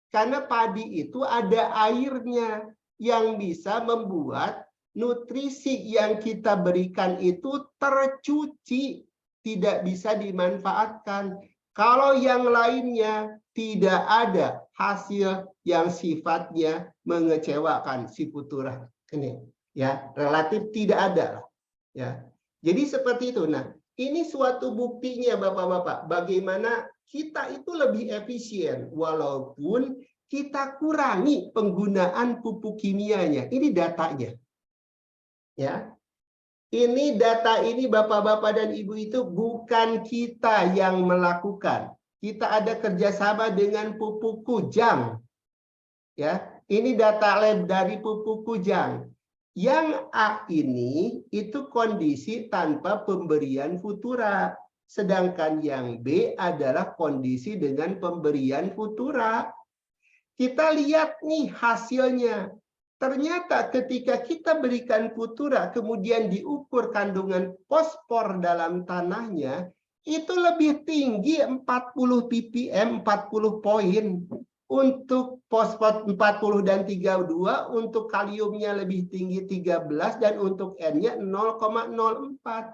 Karena padi itu ada airnya yang bisa membuat nutrisi yang kita berikan itu tercuci, tidak bisa dimanfaatkan. Kalau yang lainnya tidak ada hasil yang sifatnya mengecewakan si futura. Ini ya, relatif tidak ada lah. Ya. Jadi seperti itu. Nah, ini suatu buktinya Bapak-bapak, bagaimana kita itu lebih efisien walaupun kita kurangi penggunaan pupuk kimianya. Ini datanya. Ya. Ini data ini Bapak-bapak dan Ibu itu bukan kita yang melakukan. Kita ada kerjasama dengan Pupuk Kujang. Ya, ini data lab dari Pupuk Kujang. Yang A ini itu kondisi tanpa pemberian futura. Sedangkan yang B adalah kondisi dengan pemberian futura. Kita lihat nih hasilnya. Ternyata ketika kita berikan futura, kemudian diukur kandungan fosfor dalam tanahnya, itu lebih tinggi 40 ppm, 40 poin. Untuk fosfat 40 dan 32, untuk kaliumnya lebih tinggi 13, dan untuk N-nya 0,04.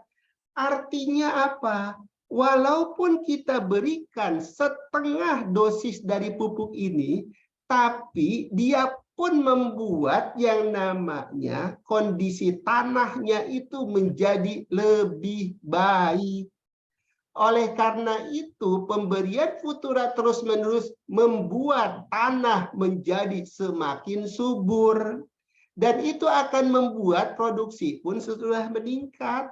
Artinya apa? Walaupun kita berikan setengah dosis dari pupuk ini, tapi dia pun membuat yang namanya kondisi tanahnya itu menjadi lebih baik. Oleh karena itu, pemberian futura terus-menerus membuat tanah menjadi semakin subur. Dan itu akan membuat produksi pun sudah meningkat.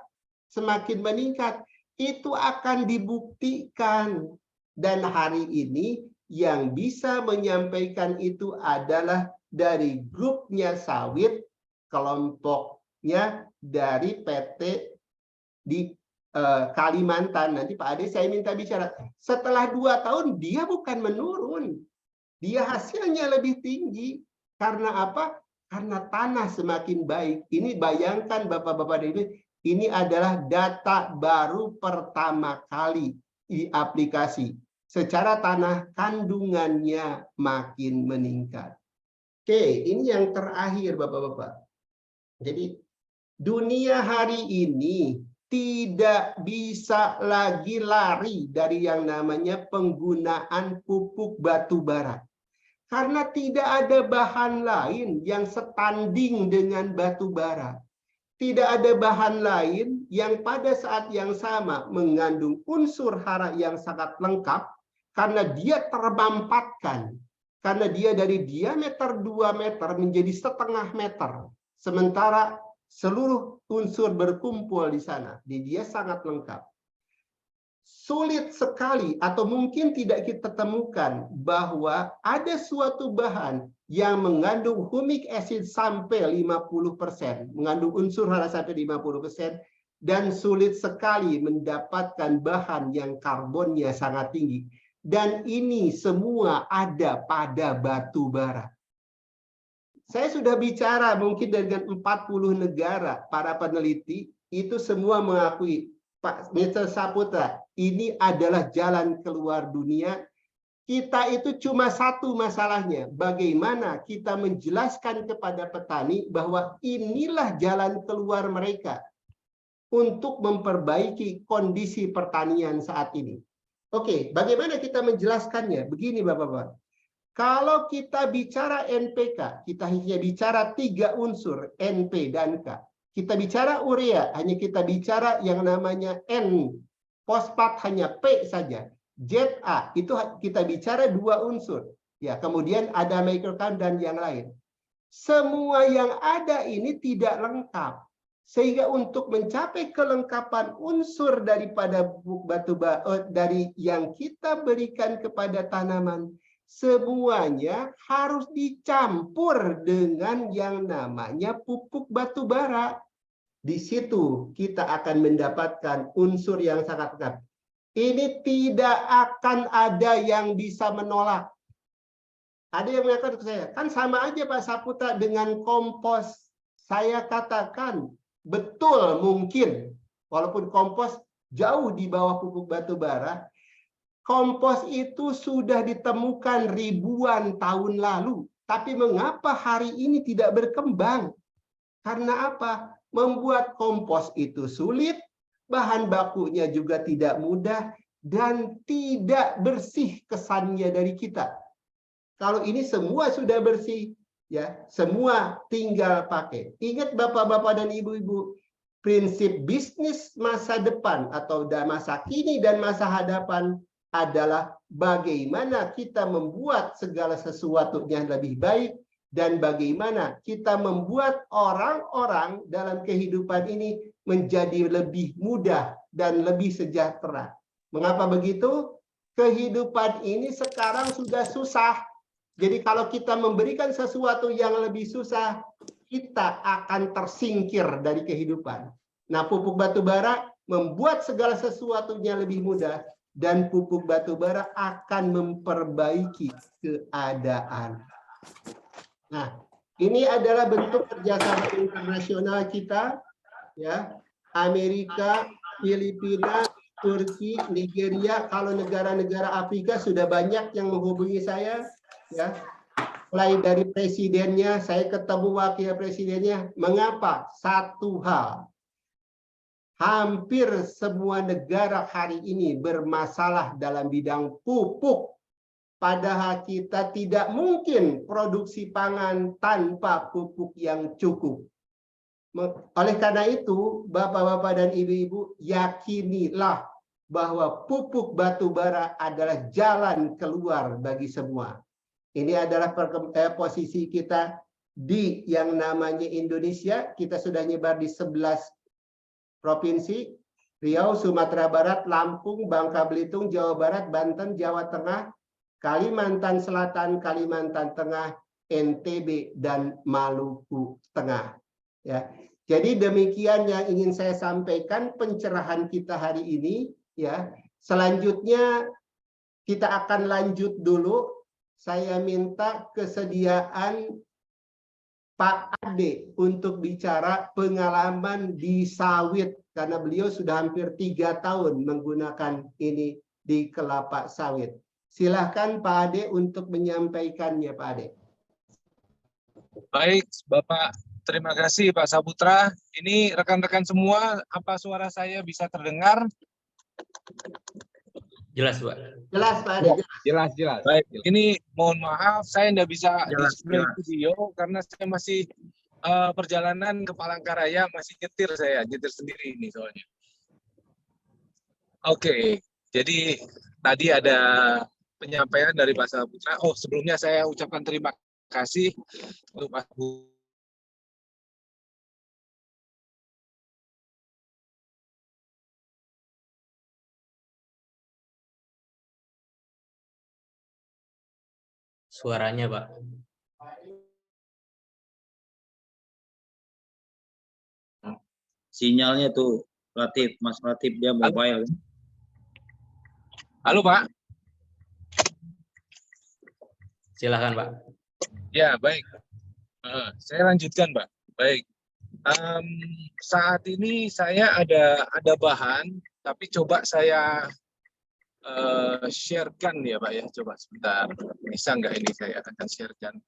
Semakin meningkat. Itu akan dibuktikan. Dan hari ini yang bisa menyampaikan itu adalah dari grupnya sawit, kelompoknya dari PT di Kalimantan. Nanti Pak Ade saya minta bicara. Setelah 2 tahun dia bukan menurun. Dia hasilnya lebih tinggi. Karena apa? Karena tanah semakin baik. Ini bayangkan Bapak-bapak dan Ibu, ini adalah data baru pertama kali di aplikasi. Secara tanah kandungannya makin meningkat. Oke, ini yang terakhir Bapak-bapak. Jadi dunia hari ini tidak bisa lagi lari dari yang namanya penggunaan pupuk batubara. Karena tidak ada bahan lain yang setanding dengan batubara. Tidak ada bahan lain yang pada saat yang sama mengandung unsur hara yang sangat lengkap karena dia termampatkan. Karena dia dari diameter 2 meter menjadi setengah meter. Sementara seluruh unsur berkumpul di sana. Dia sangat lengkap. Sulit sekali atau mungkin tidak kita temukan bahwa ada suatu bahan yang mengandung humic acid sampai 50%, mengandung unsur hara sampai 50%, dan sulit sekali mendapatkan bahan yang karbonnya sangat tinggi. Dan ini semua ada pada batu bara. Saya sudah bicara mungkin dengan 40 negara, para peneliti itu semua mengakui, Pak Mr. Saputra, ini adalah jalan keluar dunia. Kita itu cuma satu masalahnya, bagaimana kita menjelaskan kepada petani bahwa inilah jalan keluar mereka untuk memperbaiki kondisi pertanian saat ini. Oke, bagaimana kita menjelaskannya? Begini Bapak-Bapak. Kalau kita bicara NPK, kita hanya bicara 3 unsur, NP dan K. Kita bicara urea, hanya kita bicara yang namanya N. Fosfat hanya P saja. ZA, itu kita bicara 2 unsur. Ya, kemudian ada microcount dan yang lain. Semua yang ada ini tidak lengkap. Sehingga untuk mencapai kelengkapan unsur daripada batu bara dari yang kita berikan kepada tanaman, semuanya harus dicampur dengan yang namanya pupuk batu bara. Di situ kita akan mendapatkan unsur yang sangat lengkap. Ini tidak akan ada yang bisa menolak. Ada yang mengatakan ke saya, kan sama aja Pak Saputra dengan kompos. Saya katakan, betul mungkin, walaupun kompos jauh di bawah pupuk batu bara, kompos itu sudah ditemukan ribuan tahun lalu. Tapi mengapa hari ini tidak berkembang? Karena apa? Membuat kompos itu sulit, bahan bakunya juga tidak mudah, dan tidak bersih kesannya dari kita. Kalau ini semua sudah bersih, ya semua tinggal pakai. Ingat Bapak-bapak dan Ibu-ibu, prinsip bisnis masa depan atau masa kini dan masa hadapan adalah bagaimana kita membuat segala sesuatunya lebih baik dan bagaimana kita membuat orang-orang dalam kehidupan ini menjadi lebih mudah dan lebih sejahtera. Mengapa begitu? Kehidupan ini sekarang sudah susah. Jadi kalau kita memberikan sesuatu yang lebih susah, kita akan tersingkir dari kehidupan. Nah, pupuk batu bara membuat segala sesuatunya lebih mudah, dan pupuk batu bara akan memperbaiki keadaan. Nah, ini adalah bentuk kerjasama internasional kita, ya. Amerika, Filipina, Turki, Nigeria. Kalau negara-negara Afrika sudah banyak yang menghubungi saya, ya. Mulai dari presidennya, saya ketemu wakil presidennya. Mengapa? Satu hal. Hampir semua negara hari ini bermasalah dalam bidang pupuk. Padahal kita tidak mungkin produksi pangan tanpa pupuk yang cukup. Oleh karena itu, Bapak-bapak dan Ibu-ibu, yakinilah bahwa pupuk batu bara adalah jalan keluar bagi semua. Ini adalah posisi kita di yang namanya Indonesia. Kita sudah nyebar di 11 provinsi, Riau, Sumatera Barat, Lampung, Bangka Belitung, Jawa Barat, Banten, Jawa Tengah, Kalimantan Selatan, Kalimantan Tengah, NTB, dan Maluku Tengah. Ya, jadi demikian yang ingin saya sampaikan pencerahan kita hari ini. Ya, selanjutnya kita akan lanjut dulu. Saya minta kesediaan Pak Ade untuk bicara pengalaman di sawit karena beliau sudah hampir 3 tahun menggunakan ini di kelapa sawit. Silahkan Pak Ade untuk menyampaikannya, Pak Ade. Baik, Bapak. Terima kasih, Pak Saputra. Ini rekan-rekan semua, apa suara saya bisa terdengar? Jelas, Pak. Jelas, Pak Ade. Jelas. Baik, ini mohon maaf, saya tidak bisa display video karena saya masih perjalanan ke Palangkaraya masih nyetir sendiri ini soalnya. Oke, jadi tadi ada penyampaian dari Pak Saputra. Oh, sebelumnya saya ucapkan terima kasih untuk Pak Bu. Suaranya, Pak. Sinyalnya tuh Latif, Mas Latif dia mobile. Halo, Pak. Silakan, Pak. Ya, baik. Saya lanjutkan, Pak. Baik. Saat ini saya ada bahan, tapi coba saya sharekan ya, Pak ya. Coba sebentar. Bisa nggak ini saya akan sharekan.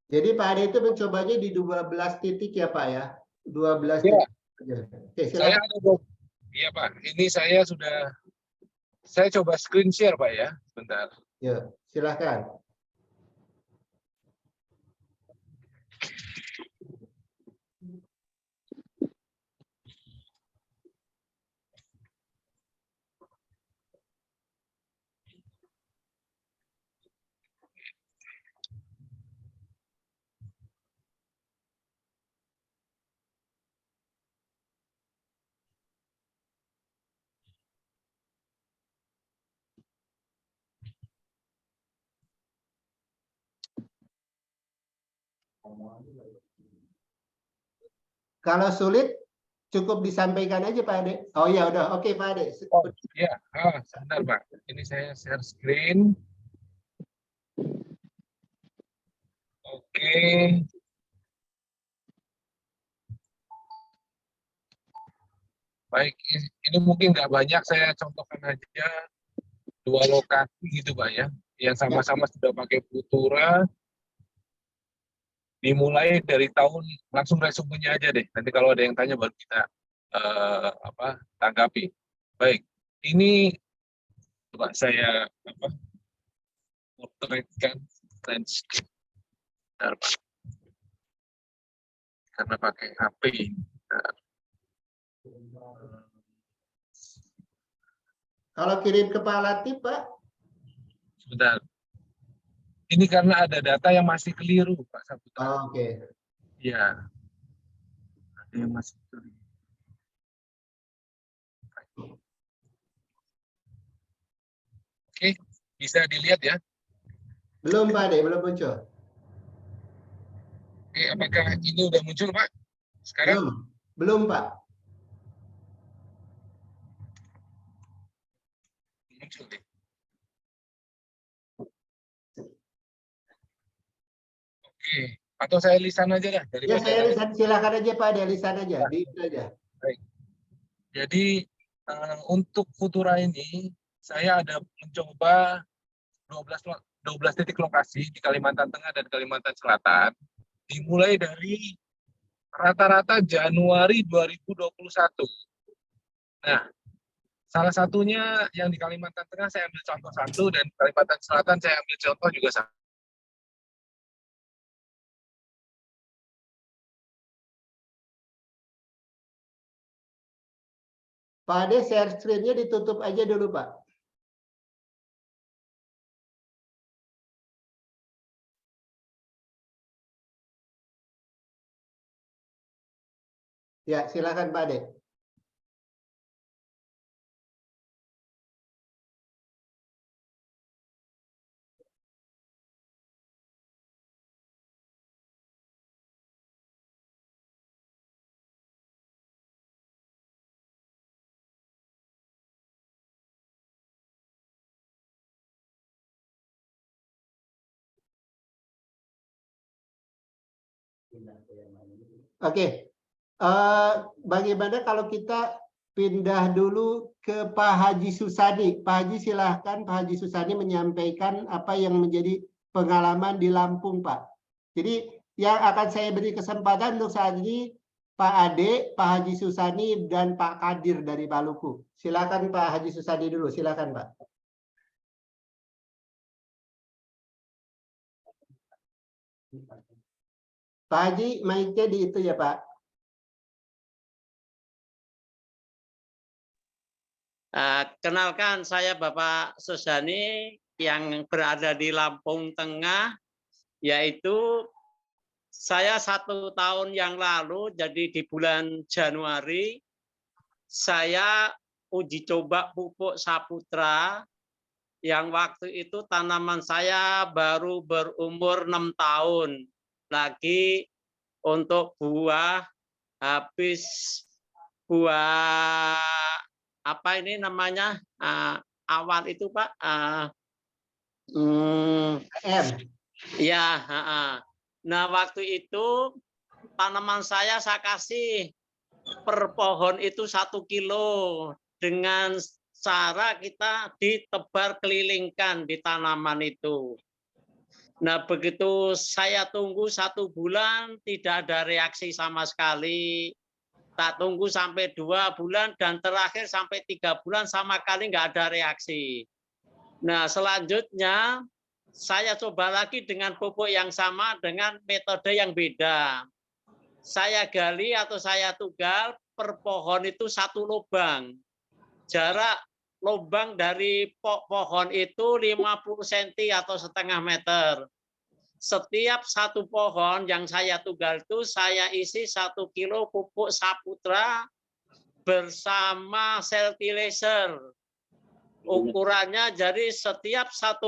Jadi Pak Ade itu mencobanya di 12 titik ya Pak ya? 12 Ya, titik. Oke, saya silakan. ada. Iya, Pak. Ini saya coba screen share, Pak ya. Sebentar. Ya, silakan. Kalau sulit cukup disampaikan aja Pak Ade. Oh ya udah, oke Pak Ade. Oh, iya. Sebentar, Pak. Ini saya share screen. Oke. Baik, ini mungkin nggak banyak, saya contohkan aja 2 lokasi gitu, Pak ya, yang sama-sama sudah pakai Futura. Dimulai dari tahun, langsung resumenya aja deh. Nanti kalau ada yang tanya baru kita tanggapi. Baik, ini coba saya potretkan landscape. Bentar, Pak. Karena pakai HP. Bentar. Kalau kirim ke Pak Latif Pak? Sebentar. Ini karena ada data yang masih keliru, Pak Saputra. Oh, oke. Ya, ada yang masih keliru. Oke, bisa dilihat ya. Belum Pak Ade, belum muncul. Oke, apakah ini udah muncul, Pak? Sekarang? Belum, belum Pak. Muncul deh. Oke, atau saya lisan aja dah Ya daripada saya lisan, silakan aja Pak Ade, lisan aja, Nah, di aja. baik. Jadi untuk Futura ini saya ada mencoba 12 titik lokasi di Kalimantan Tengah dan Kalimantan Selatan, dimulai dari rata-rata Januari 2021. Nah, salah satunya yang di Kalimantan Tengah saya ambil contoh satu, dan Kalimantan Selatan saya ambil contoh juga satu. Pak Ade share screen-nya ditutup aja dulu Pak. Ya, silakan Pak Ade. Oke, bagaimana kalau kita pindah dulu ke Pak Haji Susani? Pak Haji silahkan, Pak Haji Susani menyampaikan apa yang menjadi pengalaman di Lampung, Pak. Jadi yang akan saya beri kesempatan untuk saat ini Pak Ade, Pak Haji Susani, dan Pak Kadir dari Maluku. Silakan Pak Haji Susani dulu, silakan Pak. Pak Haji, mic-nya di itu ya Pak. Kenalkan, saya Bapak Susani yang berada di Lampung Tengah, yaitu saya 1 tahun yang lalu, jadi di bulan Januari, saya uji coba pupuk Saputra, yang waktu itu tanaman saya baru berumur 6 tahun. Lagi untuk buah, habis buah apa ini namanya awal itu Pak ya. Nah waktu itu tanaman saya kasih per pohon itu 1 kilo dengan cara kita ditebar kelilingkan di tanaman itu. Nah begitu saya tunggu 1 bulan tidak ada reaksi sama sekali. Tak tunggu sampai 2 bulan dan terakhir sampai 3 bulan sama kali nggak ada reaksi. Nah selanjutnya saya coba lagi dengan pupuk yang sama dengan metode yang beda. Saya gali atau saya tugal per pohon itu 1 lubang. Jarak lubang dari pohon itu 50 cm atau setengah meter. Setiap 1 pohon yang saya tugal itu saya isi 1 kilo pupuk Saputra bersama Celtilaser. Ukurannya jadi setiap 1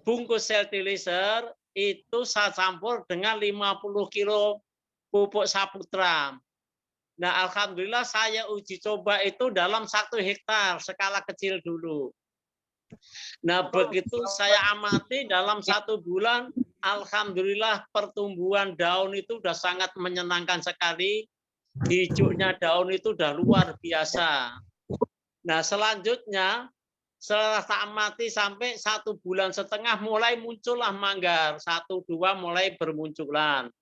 bungkus Celtilaser itu saya campur dengan 50 kilo pupuk Saputra. Nah, alhamdulillah saya uji coba itu dalam 1 hektar skala kecil dulu. Nah, begitu saya amati dalam 1 bulan, alhamdulillah pertumbuhan daun itu sudah sangat menyenangkan sekali. Hijaunya daun itu sudah luar biasa. Nah, selanjutnya setelah saya amati sampai 1,5 bulan mulai muncullah manggar. 1, 2 mulai bermunculan.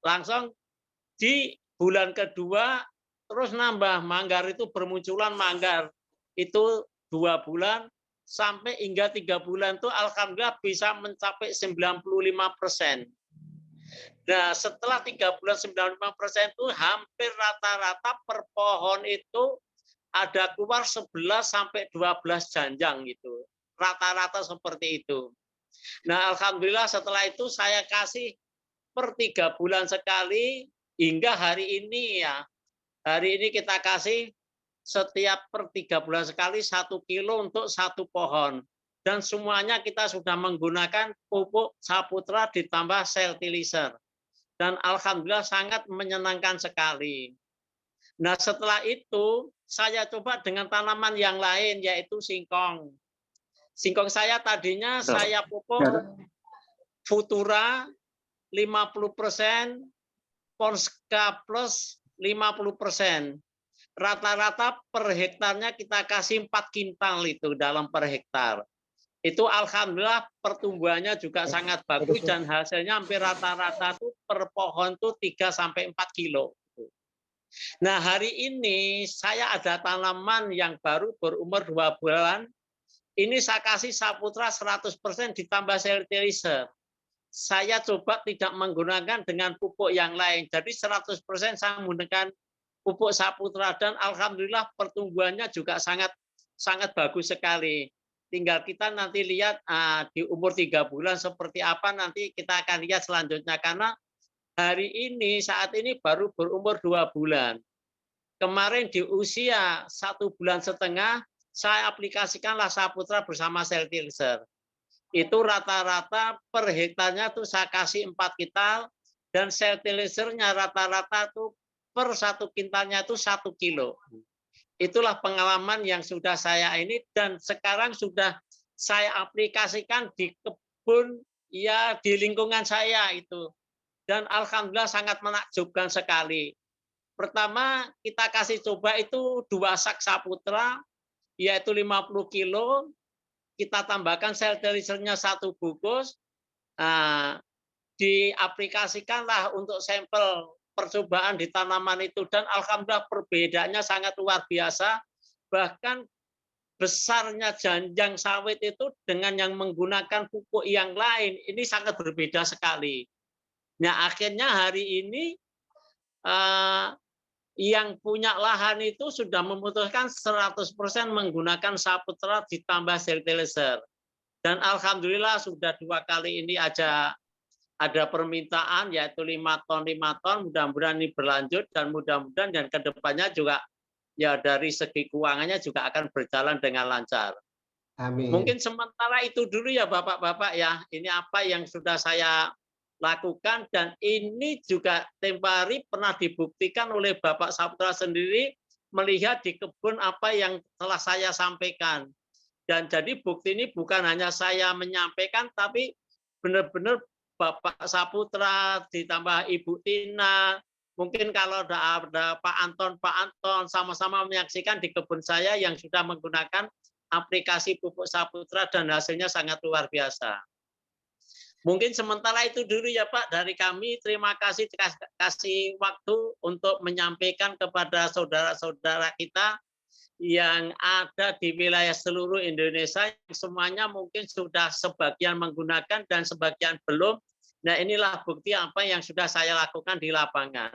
Langsung di bulan kedua terus nambah manggar itu bermunculan manggar. Itu 2 bulan. Sampai hingga 3 bulan itu alhamdulillah bisa mencapai 95%. Nah setelah 3 bulan 95% itu hampir rata-rata per pohon itu ada keluar 11 sampai 12 janjang gitu. Rata-rata seperti itu. Nah alhamdulillah setelah itu saya kasih per 3 bulan sekali hingga hari ini ya. Hari ini kita kasih setiap per 3 bulan sekali 1 kilo untuk 1 pohon. Dan semuanya kita sudah menggunakan pupuk Saputra ditambah Celtilaser. Dan alhamdulillah sangat menyenangkan sekali. Nah setelah itu saya coba dengan tanaman yang lain yaitu singkong. Singkong saya tadinya saya pupuk Futura 50%, Ponska Plus 50%. Rata-rata per hektarnya kita kasih 4 kintal itu dalam per hektar. Itu alhamdulillah pertumbuhannya juga sangat bagus dan hasilnya hampir rata-rata tuh per pohon tuh 3 sampai 4 kilo. Nah, hari ini saya ada tanaman yang baru berumur 2 bulan. Ini saya kasih Saputra 100% ditambah Celtilaser. Saya coba tidak menggunakan dengan pupuk yang lain. Jadi 100% saya menggunakan pupuk Saputra dan alhamdulillah pertumbuhannya juga sangat bagus sekali. Tinggal kita nanti lihat di umur 3 bulan seperti apa nanti kita akan lihat selanjutnya karena hari ini saat ini baru berumur 2 bulan. Kemarin di usia 1,5 bulan saya aplikasikanlah Saputra bersama Celtilaser. Itu rata-rata per hektarnya tuh saya kasih 4 kintal dan Celtilasernya rata-rata tuh per 1 kintalnya itu 1 kilo. Itulah pengalaman yang sudah saya ini dan sekarang sudah saya aplikasikan di kebun ya di lingkungan saya itu. dan alhamdulillah sangat menakjubkan sekali. Pertama kita kasih coba itu 2 sak Saputra, yaitu 50 kilo, kita tambahkan fertilizer-nya 1 bungkus, diaplikasikanlah untuk sampel percobaan di tanaman itu, dan alhamdulillah perbedaannya sangat luar biasa. Bahkan besarnya janjang sawit itu dengan yang menggunakan pupuk yang lain ini sangat berbeda sekali. Nah, akhirnya hari ini yang punya lahan itu sudah memutuskan 100% menggunakan Saputra ditambah fertilizer. Dan alhamdulillah sudah 2 kali ini ada permintaan, yaitu 5 ton, mudah-mudahan ini berlanjut, dan mudah-mudahan dan kedepannya juga ya dari segi keuangannya juga akan berjalan dengan lancar. Amin. Mungkin sementara itu dulu ya Bapak-Bapak ya, ini apa yang sudah saya lakukan, dan ini juga tempo hari pernah dibuktikan oleh Bapak Saputra sendiri melihat di kebun apa yang telah saya sampaikan. Dan jadi bukti ini bukan hanya saya menyampaikan, tapi benar-benar Bapak Saputra ditambah Ibu Tina, mungkin kalau ada Pak Anton sama-sama menyaksikan di kebun saya yang sudah menggunakan aplikasi pupuk Saputra dan hasilnya sangat luar biasa. Mungkin sementara itu dulu ya Pak dari kami. Terima kasih kasih waktu untuk menyampaikan kepada saudara-saudara kita yang ada di wilayah seluruh Indonesia, semuanya mungkin sudah sebagian menggunakan dan sebagian belum. Nah, inilah bukti apa yang sudah saya lakukan di lapangan.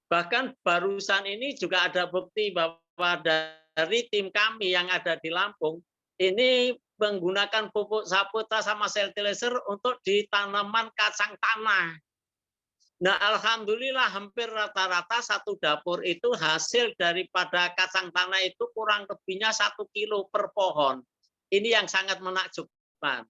Bahkan barusan ini juga ada bukti bahwa dari tim kami yang ada di Lampung ini menggunakan pupuk Saputra sama fertilizer untuk di tanaman kacang tanah. Nah, alhamdulillah hampir rata-rata 1 dapur itu hasil daripada kacang tanah itu kurang lebihnya 1 kilo per pohon. Ini yang sangat menakjubkan.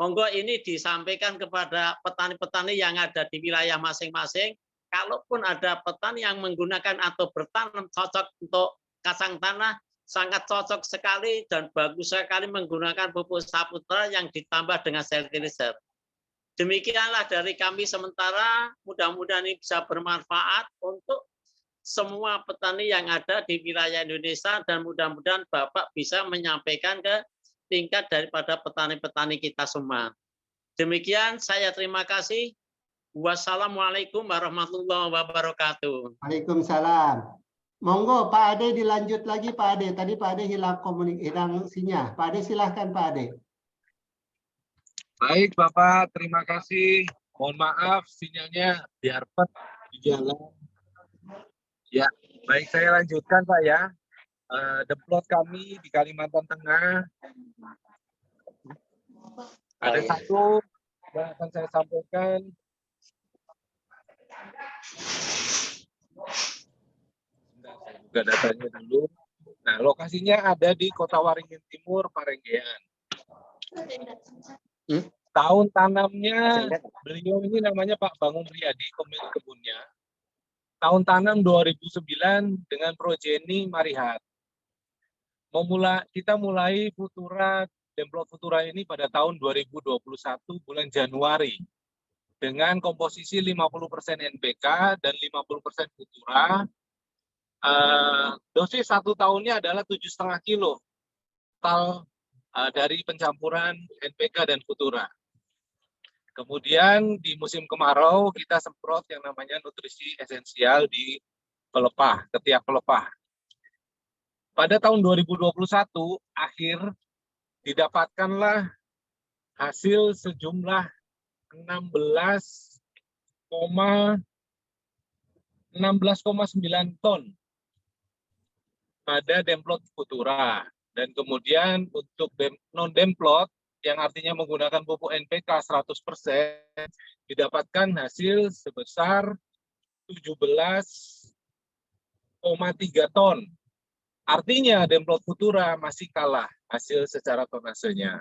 Monggo ini disampaikan kepada petani-petani yang ada di wilayah masing-masing. Kalaupun ada petani yang menggunakan atau bertanam cocok untuk kacang tanah, sangat cocok sekali dan bagus sekali menggunakan pupuk Saputra yang ditambah dengan fertilizer. Demikianlah dari kami sementara, mudah-mudahan ini bisa bermanfaat untuk semua petani yang ada di wilayah Indonesia, dan mudah-mudahan Bapak bisa menyampaikan ke tingkat daripada petani-petani kita semua. Demikian, saya terima kasih. Wassalamualaikum warahmatullahi wabarakatuh. Waalaikumsalam. Monggo Pak Ade dilanjut lagi Pak Ade. Tadi Pak Ade hilang sinyal. Pak Ade silahkan Pak Ade. Baik Bapak, terima kasih. Mohon maaf sinyalnya biarpet di jalan. Ya, baik saya lanjutkan Pak ya. Demplot kami di Kalimantan Tengah. Ada satu yang akan saya sampaikan. Saya buka datanya dulu. Nah, lokasinya ada di Kota Waringin Timur, Parenggean. Tahun tanamnya, beliau ini namanya Pak Bangun Riyadi, pemilik kebunnya. Tahun tanam 2009 dengan progeni Marihat. Kita mulai Demplot Futura ini pada tahun 2021 bulan Januari dengan komposisi 50% NPK dan 50% Futura. Dosis 1 tahunnya adalah 7,5 kilo total dari pencampuran NPK dan Futura. Kemudian di musim kemarau kita semprot yang namanya nutrisi esensial di pelepah, ketiak pelepah. Pada tahun 2021 akhir didapatkanlah hasil sejumlah 16,9 ton pada Demplot Futura. Dan kemudian untuk non-Demplot yang artinya menggunakan pupuk NPK 100% didapatkan hasil sebesar 17,3 ton. Artinya Demplot Futura masih kalah hasil secara tonasenya.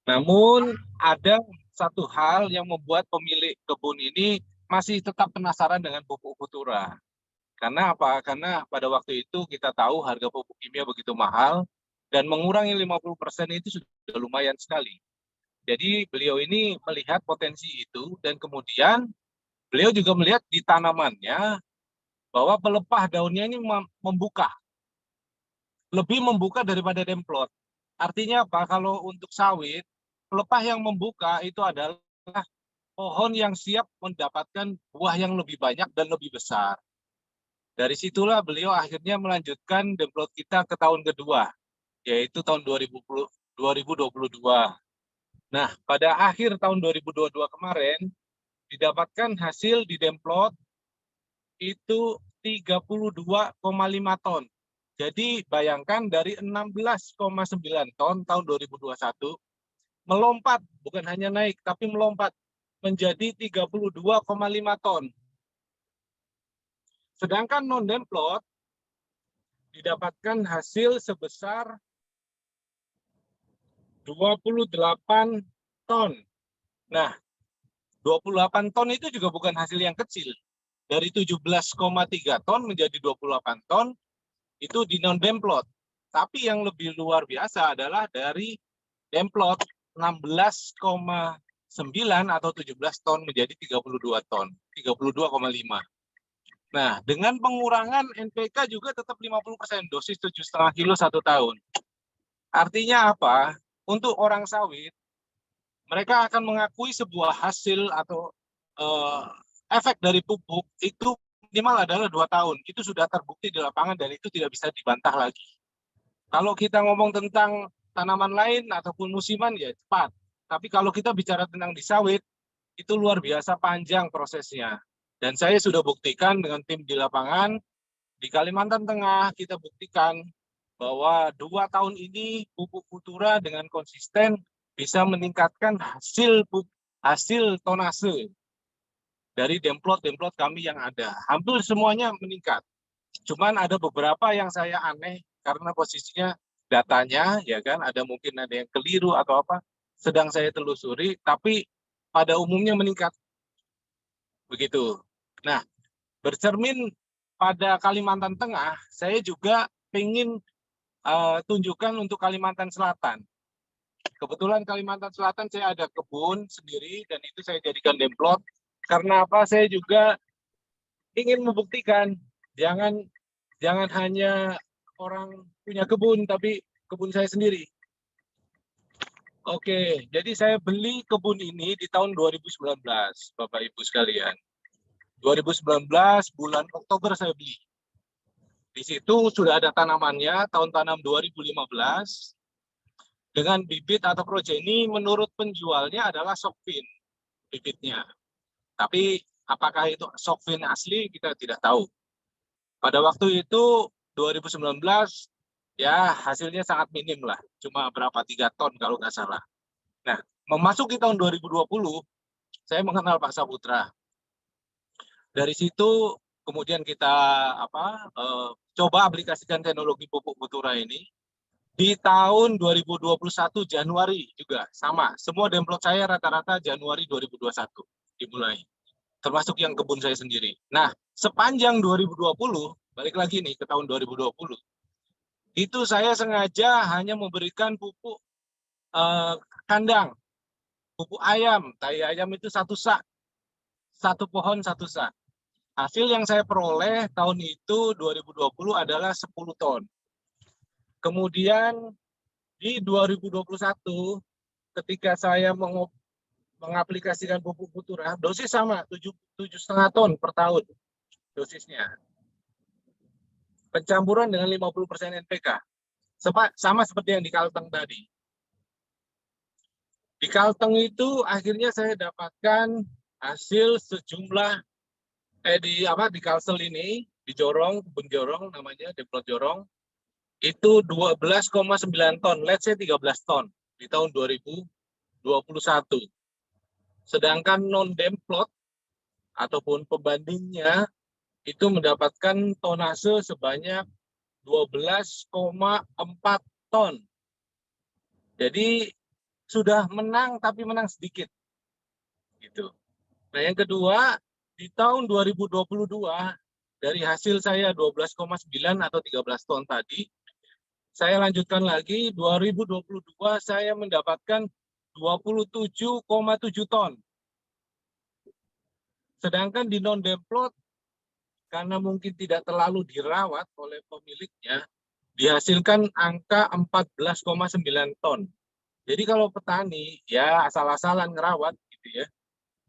Namun ada satu hal yang membuat pemilik kebun ini masih tetap penasaran dengan pupuk Futura. Karena apa? Karena pada waktu itu kita tahu harga pupuk kimia begitu mahal dan mengurangi 50% itu sudah lumayan sekali. Jadi beliau ini melihat potensi itu dan kemudian beliau juga melihat di tanamannya bahwa pelepah daunnya ini membuka, lebih membuka daripada demplot. Artinya apa? Kalau untuk sawit, pelepah yang membuka itu adalah pohon yang siap mendapatkan buah yang lebih banyak dan lebih besar. Dari situlah beliau akhirnya melanjutkan demplot kita ke tahun kedua, yaitu tahun 2022. Nah, pada akhir tahun 2022 kemarin, didapatkan hasil di demplot itu 32,5 ton. Jadi bayangkan dari 16,9 ton tahun 2021 melompat, bukan hanya naik, tapi melompat menjadi 32,5 ton. Sedangkan non-demplot didapatkan hasil sebesar 28 ton. Nah, 28 ton itu juga bukan hasil yang kecil. Dari 17,3 ton menjadi 28 ton, itu di non-demplot. Tapi yang lebih luar biasa adalah dari demplot 16,9 atau 17 ton menjadi 32 ton, 32,5. Nah, dengan pengurangan NPK juga tetap 50%, dosis 7,5 kilo 1 tahun. Artinya apa? Untuk orang sawit, mereka akan mengakui sebuah hasil atau efek dari pupuk itu minimal adalah 2 tahun. Itu sudah terbukti di lapangan dan itu tidak bisa dibantah lagi. Kalau kita ngomong tentang tanaman lain ataupun musiman ya cepat. Tapi kalau kita bicara tentang di sawit, itu luar biasa panjang prosesnya. Dan saya sudah buktikan dengan tim di lapangan, di Kalimantan Tengah kita buktikan bahwa 2 tahun ini pupuk Futura dengan konsisten bisa meningkatkan hasil tonase dari demplot kami yang ada. Hampir semuanya meningkat. Cuman ada beberapa yang saya aneh karena posisinya datanya ya kan mungkin ada yang keliru atau apa, sedang saya telusuri, tapi pada umumnya meningkat. Begitu. Nah, bercermin pada Kalimantan Tengah, saya juga ingin tunjukkan untuk Kalimantan Selatan. Kebetulan Kalimantan Selatan saya ada kebun sendiri dan itu saya jadikan demplot. Karena apa? Saya juga ingin membuktikan jangan hanya orang punya kebun, tapi kebun saya sendiri. Oke, jadi saya beli kebun ini di tahun 2019, Bapak Ibu sekalian. 2019 bulan Oktober saya beli. Di situ sudah ada tanamannya, tahun tanam 2015. Dengan bibit atau progeni menurut penjualnya adalah Sokvin bibitnya. Tapi apakah itu Sokvin asli kita tidak tahu. Pada waktu itu 2019 ya hasilnya sangat minim lah, cuma berapa 3 ton kalau nggak salah. Nah, memasuki tahun 2020 saya mengenal Pak Saputra. Dari situ kemudian kita coba aplikasikan teknologi pupuk Futura ini. Di tahun 2021 Januari juga sama. Semua demplot saya rata-rata Januari 2021 dimulai. Termasuk yang kebun saya sendiri. Nah, sepanjang 2020, balik lagi nih ke tahun 2020, itu saya sengaja hanya memberikan pupuk kandang, pupuk ayam, tai ayam itu 1 sak, 1 pohon 1 sak. Hasil yang saya peroleh tahun itu 2020 adalah 10 ton. Kemudian di 2021 ketika saya mengaplikasikan pupuk Futura, dosis sama 7,5 ton per tahun dosisnya. Pencampuran dengan 50% NPK. Sama seperti yang di Kalteng tadi. Di Kalteng itu akhirnya saya dapatkan hasil sejumlah di Kalsel ini, di Jorong, kebun Jorong namanya, demplot Jorong, itu 12,9 ton, let's say 13 ton di tahun 2021. Sedangkan non-demplot ataupun pembandingnya itu mendapatkan tonase sebanyak 12,4 ton. Jadi sudah menang tapi menang sedikit. Gitu. Nah, yang kedua, di tahun 2022 dari hasil saya 12,9 atau 13 ton tadi, saya lanjutkan lagi 2022 saya mendapatkan 27,7 ton. Sedangkan di non-demplot, karena mungkin tidak terlalu dirawat oleh pemiliknya, dihasilkan angka 14,9 ton. Jadi kalau petani ya asal-asalan ngerawat gitu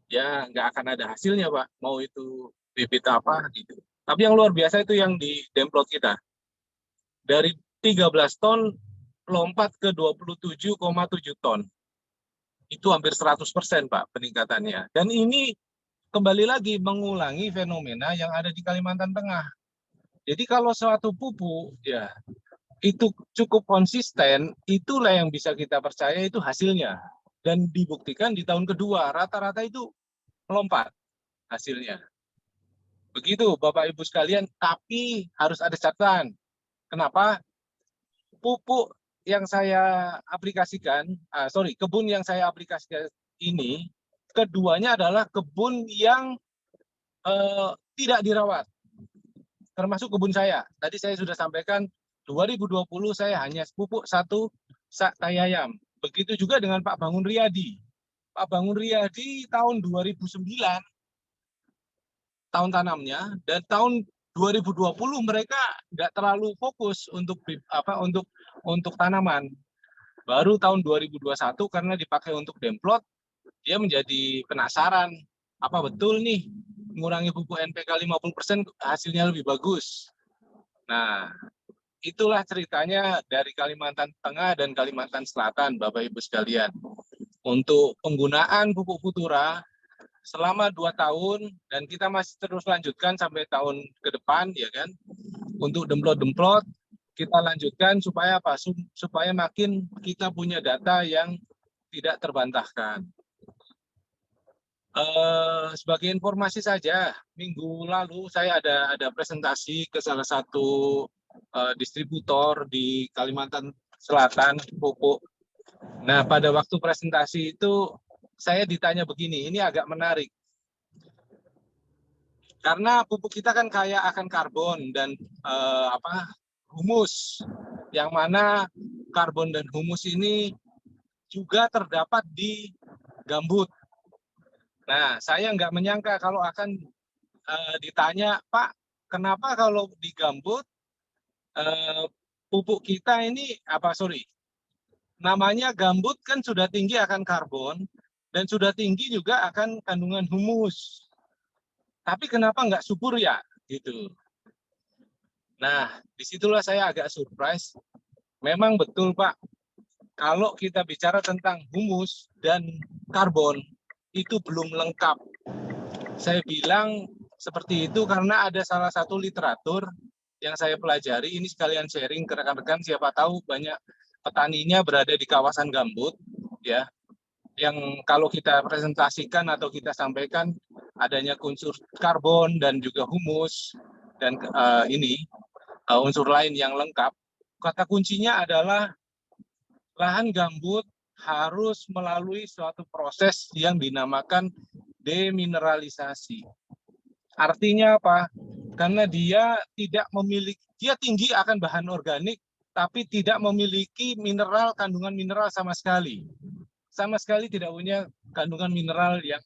ya nggak akan ada hasilnya, Pak. Mau itu bibit apa gitu. Tapi yang luar biasa itu yang di demplot kita. Dari 13 ton lompat ke 27,7 ton. Itu hampir 100%, Pak, peningkatannya. Dan ini kembali lagi mengulangi fenomena yang ada di Kalimantan Tengah. Jadi kalau suatu pupuk ya itu cukup konsisten, itulah yang bisa kita percaya itu hasilnya. Dan dibuktikan di tahun kedua, rata-rata itu melompat hasilnya. Begitu Bapak Ibu sekalian, tapi harus ada catatan. Kenapa? Pupuk yang saya aplikasikan, kebun yang saya aplikasikan ini, keduanya adalah kebun yang tidak dirawat. Termasuk kebun saya. Tadi saya sudah sampaikan 2020 saya hanya pupuk 1 sak tayayam. Begitu juga dengan Pak Bangun Riyadi. Pak Bangun Riyadi tahun 2009 tahun tanamnya, dan tahun 2020 mereka nggak terlalu fokus untuk tanaman. Baru tahun 2021 karena dipakai untuk demplot, dia menjadi penasaran, apa betul nih mengurangi pupuk NPK 50% hasilnya lebih bagus. Nah, itulah ceritanya dari Kalimantan Tengah dan Kalimantan Selatan, Bapak Ibu sekalian. Untuk penggunaan pupuk Futura selama 2 tahun, dan kita masih terus lanjutkan sampai tahun ke depan, ya kan. Untuk demplot-demplot, kita lanjutkan supaya apa? Supaya makin kita punya data yang tidak terbantahkan. Sebagai informasi saja, minggu lalu saya ada presentasi ke salah satu distributor di Kalimantan Selatan pupuk. Nah, pada waktu presentasi itu saya ditanya begini, ini agak menarik. Karena pupuk kita kan kaya akan karbon dan humus, yang mana karbon dan humus ini juga terdapat di gambut. Nah, saya nggak menyangka kalau akan ditanya, Pak, kenapa kalau di gambut pupuk kita ini namanya gambut kan sudah tinggi akan karbon dan sudah tinggi juga akan kandungan humus. Tapi kenapa nggak subur ya? Gitu. Nah, disitulah saya agak surprise. Memang betul, Pak. Kalau kita bicara tentang humus dan karbon, itu belum lengkap. Saya bilang seperti itu karena ada salah satu literatur yang saya pelajari, ini sekalian sharing ke rekan-rekan, siapa tahu banyak petaninya berada di kawasan gambut, ya, yang kalau kita presentasikan atau kita sampaikan adanya unsur karbon dan juga humus, dan unsur lain yang lengkap. Kata kuncinya adalah lahan gambut harus melalui suatu proses yang dinamakan demineralisasi. Artinya apa? Karena dia tinggi akan bahan organik, tapi tidak memiliki kandungan mineral sama sekali. Sama sekali tidak punya kandungan mineral yang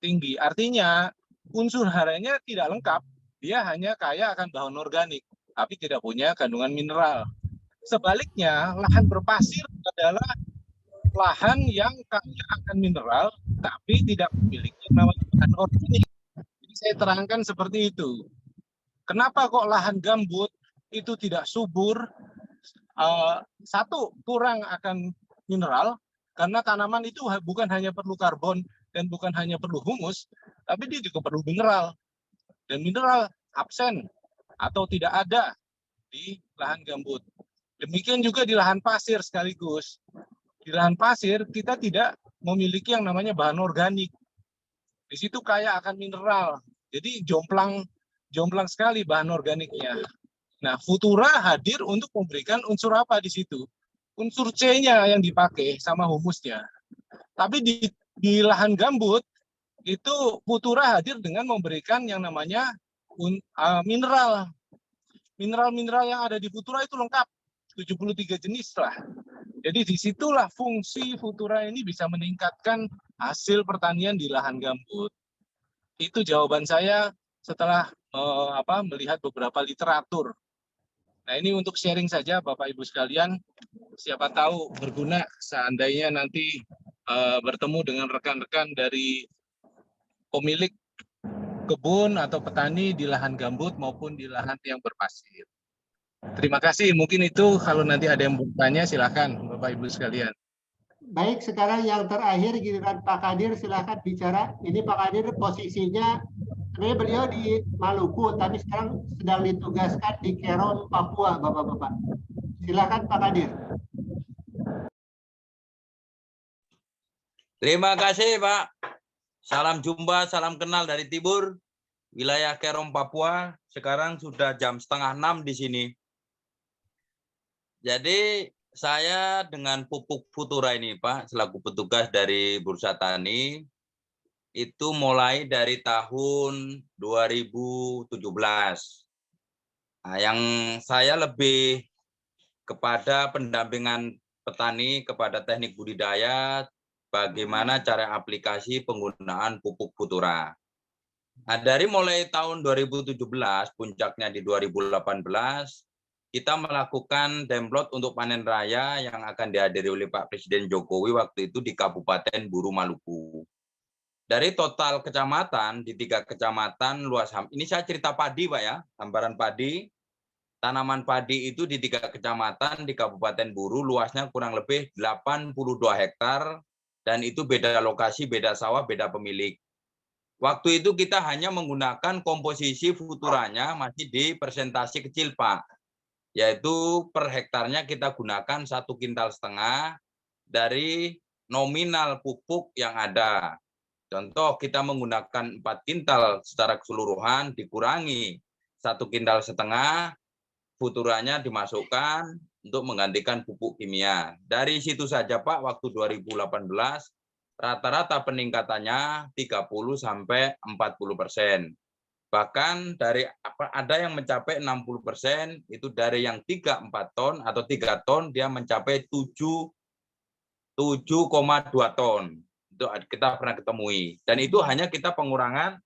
tinggi. Artinya unsur haranya tidak lengkap. Dia hanya kaya akan bahan organik, tapi tidak punya kandungan mineral. Sebaliknya, lahan berpasir adalah lahan yang kaya akan mineral, tapi tidak memiliki namanya bahan organik. Jadi saya terangkan seperti itu. Kenapa kok lahan gambut itu tidak subur? Satu, kurang akan mineral, karena tanaman itu bukan hanya perlu karbon dan bukan hanya perlu humus, tapi dia juga perlu mineral. Dan mineral absen atau tidak ada di lahan gambut. Demikian juga di lahan pasir sekaligus. Di lahan pasir kita tidak memiliki yang namanya bahan organik. Di situ kaya akan mineral. Jadi jomplang sekali bahan organiknya. Nah, Futura hadir untuk memberikan unsur apa di situ? Unsur C-nya yang dipakai sama humusnya. Tapi di lahan gambut itu Futura hadir dengan memberikan yang namanya mineral. Mineral-mineral yang ada di Futura itu lengkap. 73 jenis lah. Jadi disitulah fungsi Futura ini bisa meningkatkan hasil pertanian di lahan gambut. Itu jawaban saya setelah melihat beberapa literatur. Nah, ini untuk sharing saja Bapak Ibu sekalian. Siapa tahu berguna seandainya nanti bertemu dengan rekan-rekan dari pemilik kebun atau petani di lahan gambut maupun di lahan yang berpasir. Terima kasih. Mungkin itu kalau nanti ada yang bertanya silakan Bapak Ibu sekalian. Baik, sekarang yang terakhir giliran Pak Kadir, silakan bicara. Ini Pak Kadir posisinya, sebenarnya beliau di Maluku, tapi sekarang sedang ditugaskan di Keron, Papua, Bapak-Bapak. Silakan Pak Kadir. Terima kasih Pak. Salam jumpa, salam kenal dari Tibur, wilayah Kerom, Papua. Sekarang sudah jam 5:30 di sini. Jadi saya dengan pupuk Futura ini Pak, selaku petugas dari Bursa Tani, itu mulai dari tahun 2017. Nah, yang saya lebih kepada pendampingan petani, kepada teknik budidaya, bagaimana cara aplikasi penggunaan pupuk Futura. Nah, dari mulai tahun 2017, puncaknya di 2018, kita melakukan demplot untuk panen raya yang akan dihadiri oleh Pak Presiden Jokowi waktu itu di Kabupaten Buru, Maluku. Dari total kecamatan, di 3 kecamatan luas, ini saya cerita padi Pak ya, hamparan padi, tanaman padi itu di 3 kecamatan di Kabupaten Buru, luasnya kurang lebih 82 hektar, dan itu beda lokasi, beda sawah, beda pemilik. Waktu itu kita hanya menggunakan komposisi Futuranya masih di persentase kecil Pak, yaitu per hektarnya kita gunakan 1,5 kintal dari nominal pupuk yang ada. Contoh kita menggunakan 4 kintal secara keseluruhan, dikurangi 1,5 kintal, Futuranya dimasukkan untuk menggantikan pupuk kimia. Dari situ saja Pak, waktu 2018 rata-rata peningkatannya 30–40%. Bahkan dari ada yang mencapai 60%, itu dari yang 3-4 ton atau 3 ton dia mencapai 7,2 ton. Itu kita pernah ketemui. Dan itu hanya kita pengurangan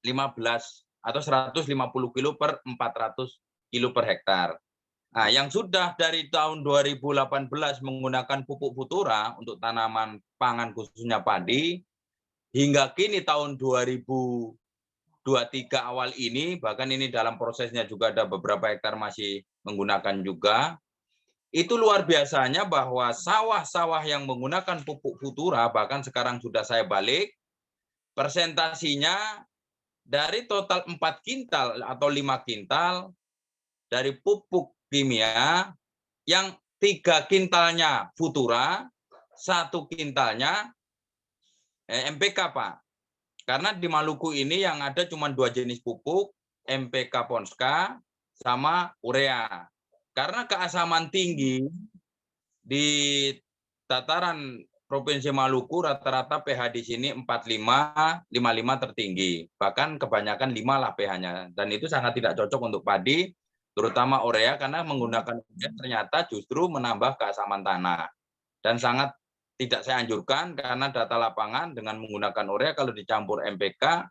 15 atau 150 kilo per 400 kilo per hektar. Nah, yang sudah dari tahun 2018 menggunakan pupuk Futura untuk tanaman pangan khususnya padi, hingga kini tahun 2023 awal ini, bahkan ini dalam prosesnya juga ada beberapa hektar masih menggunakan juga, itu luar biasanya bahwa sawah-sawah yang menggunakan pupuk Futura, bahkan sekarang sudah saya balik, persentasinya dari total 4 kintal atau 5 kintal dari pupuk kimia, yang 3 kintalnya Futura, 1 kintalnya MPK Pak. Karena di Maluku ini yang ada cuma 2 jenis pupuk, MPK Ponska sama urea. Karena keasaman tinggi di dataran Provinsi Maluku rata-rata pH di sini 45, 55 tertinggi. Bahkan kebanyakan 5 lah pH-nya. Dan itu sangat tidak cocok untuk padi, terutama urea, karena menggunakan urea ternyata justru menambah keasaman tanah. Dan sangat tidak saya anjurkan karena data lapangan dengan menggunakan urea kalau dicampur MPK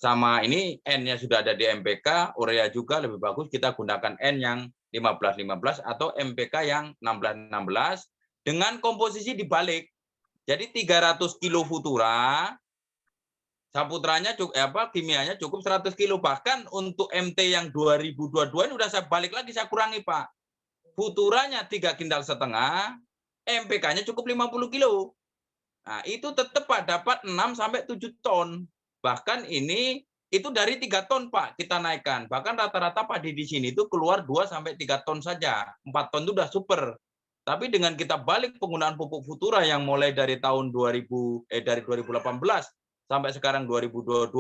sama ini N-nya sudah ada di MPK, urea juga lebih bagus kita gunakan N yang 15-15 atau MPK yang 16-16 dengan komposisi dibalik. Jadi 300 kilo Futura, Saputranya cukup kimianya cukup 100 kilo. Bahkan untuk MT yang 2022 ini udah saya balik lagi, saya kurangi Pak. Futuranya 3,5 kintal, MPK-nya cukup 50 kilo. Nah, itu tetap Pak dapat 6–7 ton. Bahkan ini itu dari 3 ton Pak kita naikkan. Bahkan rata-rata padi di sini itu keluar 2–3 ton saja. 4 ton itu udah super. Tapi dengan kita balik penggunaan pupuk Futura yang mulai dari tahun 2018 sampai sekarang 2022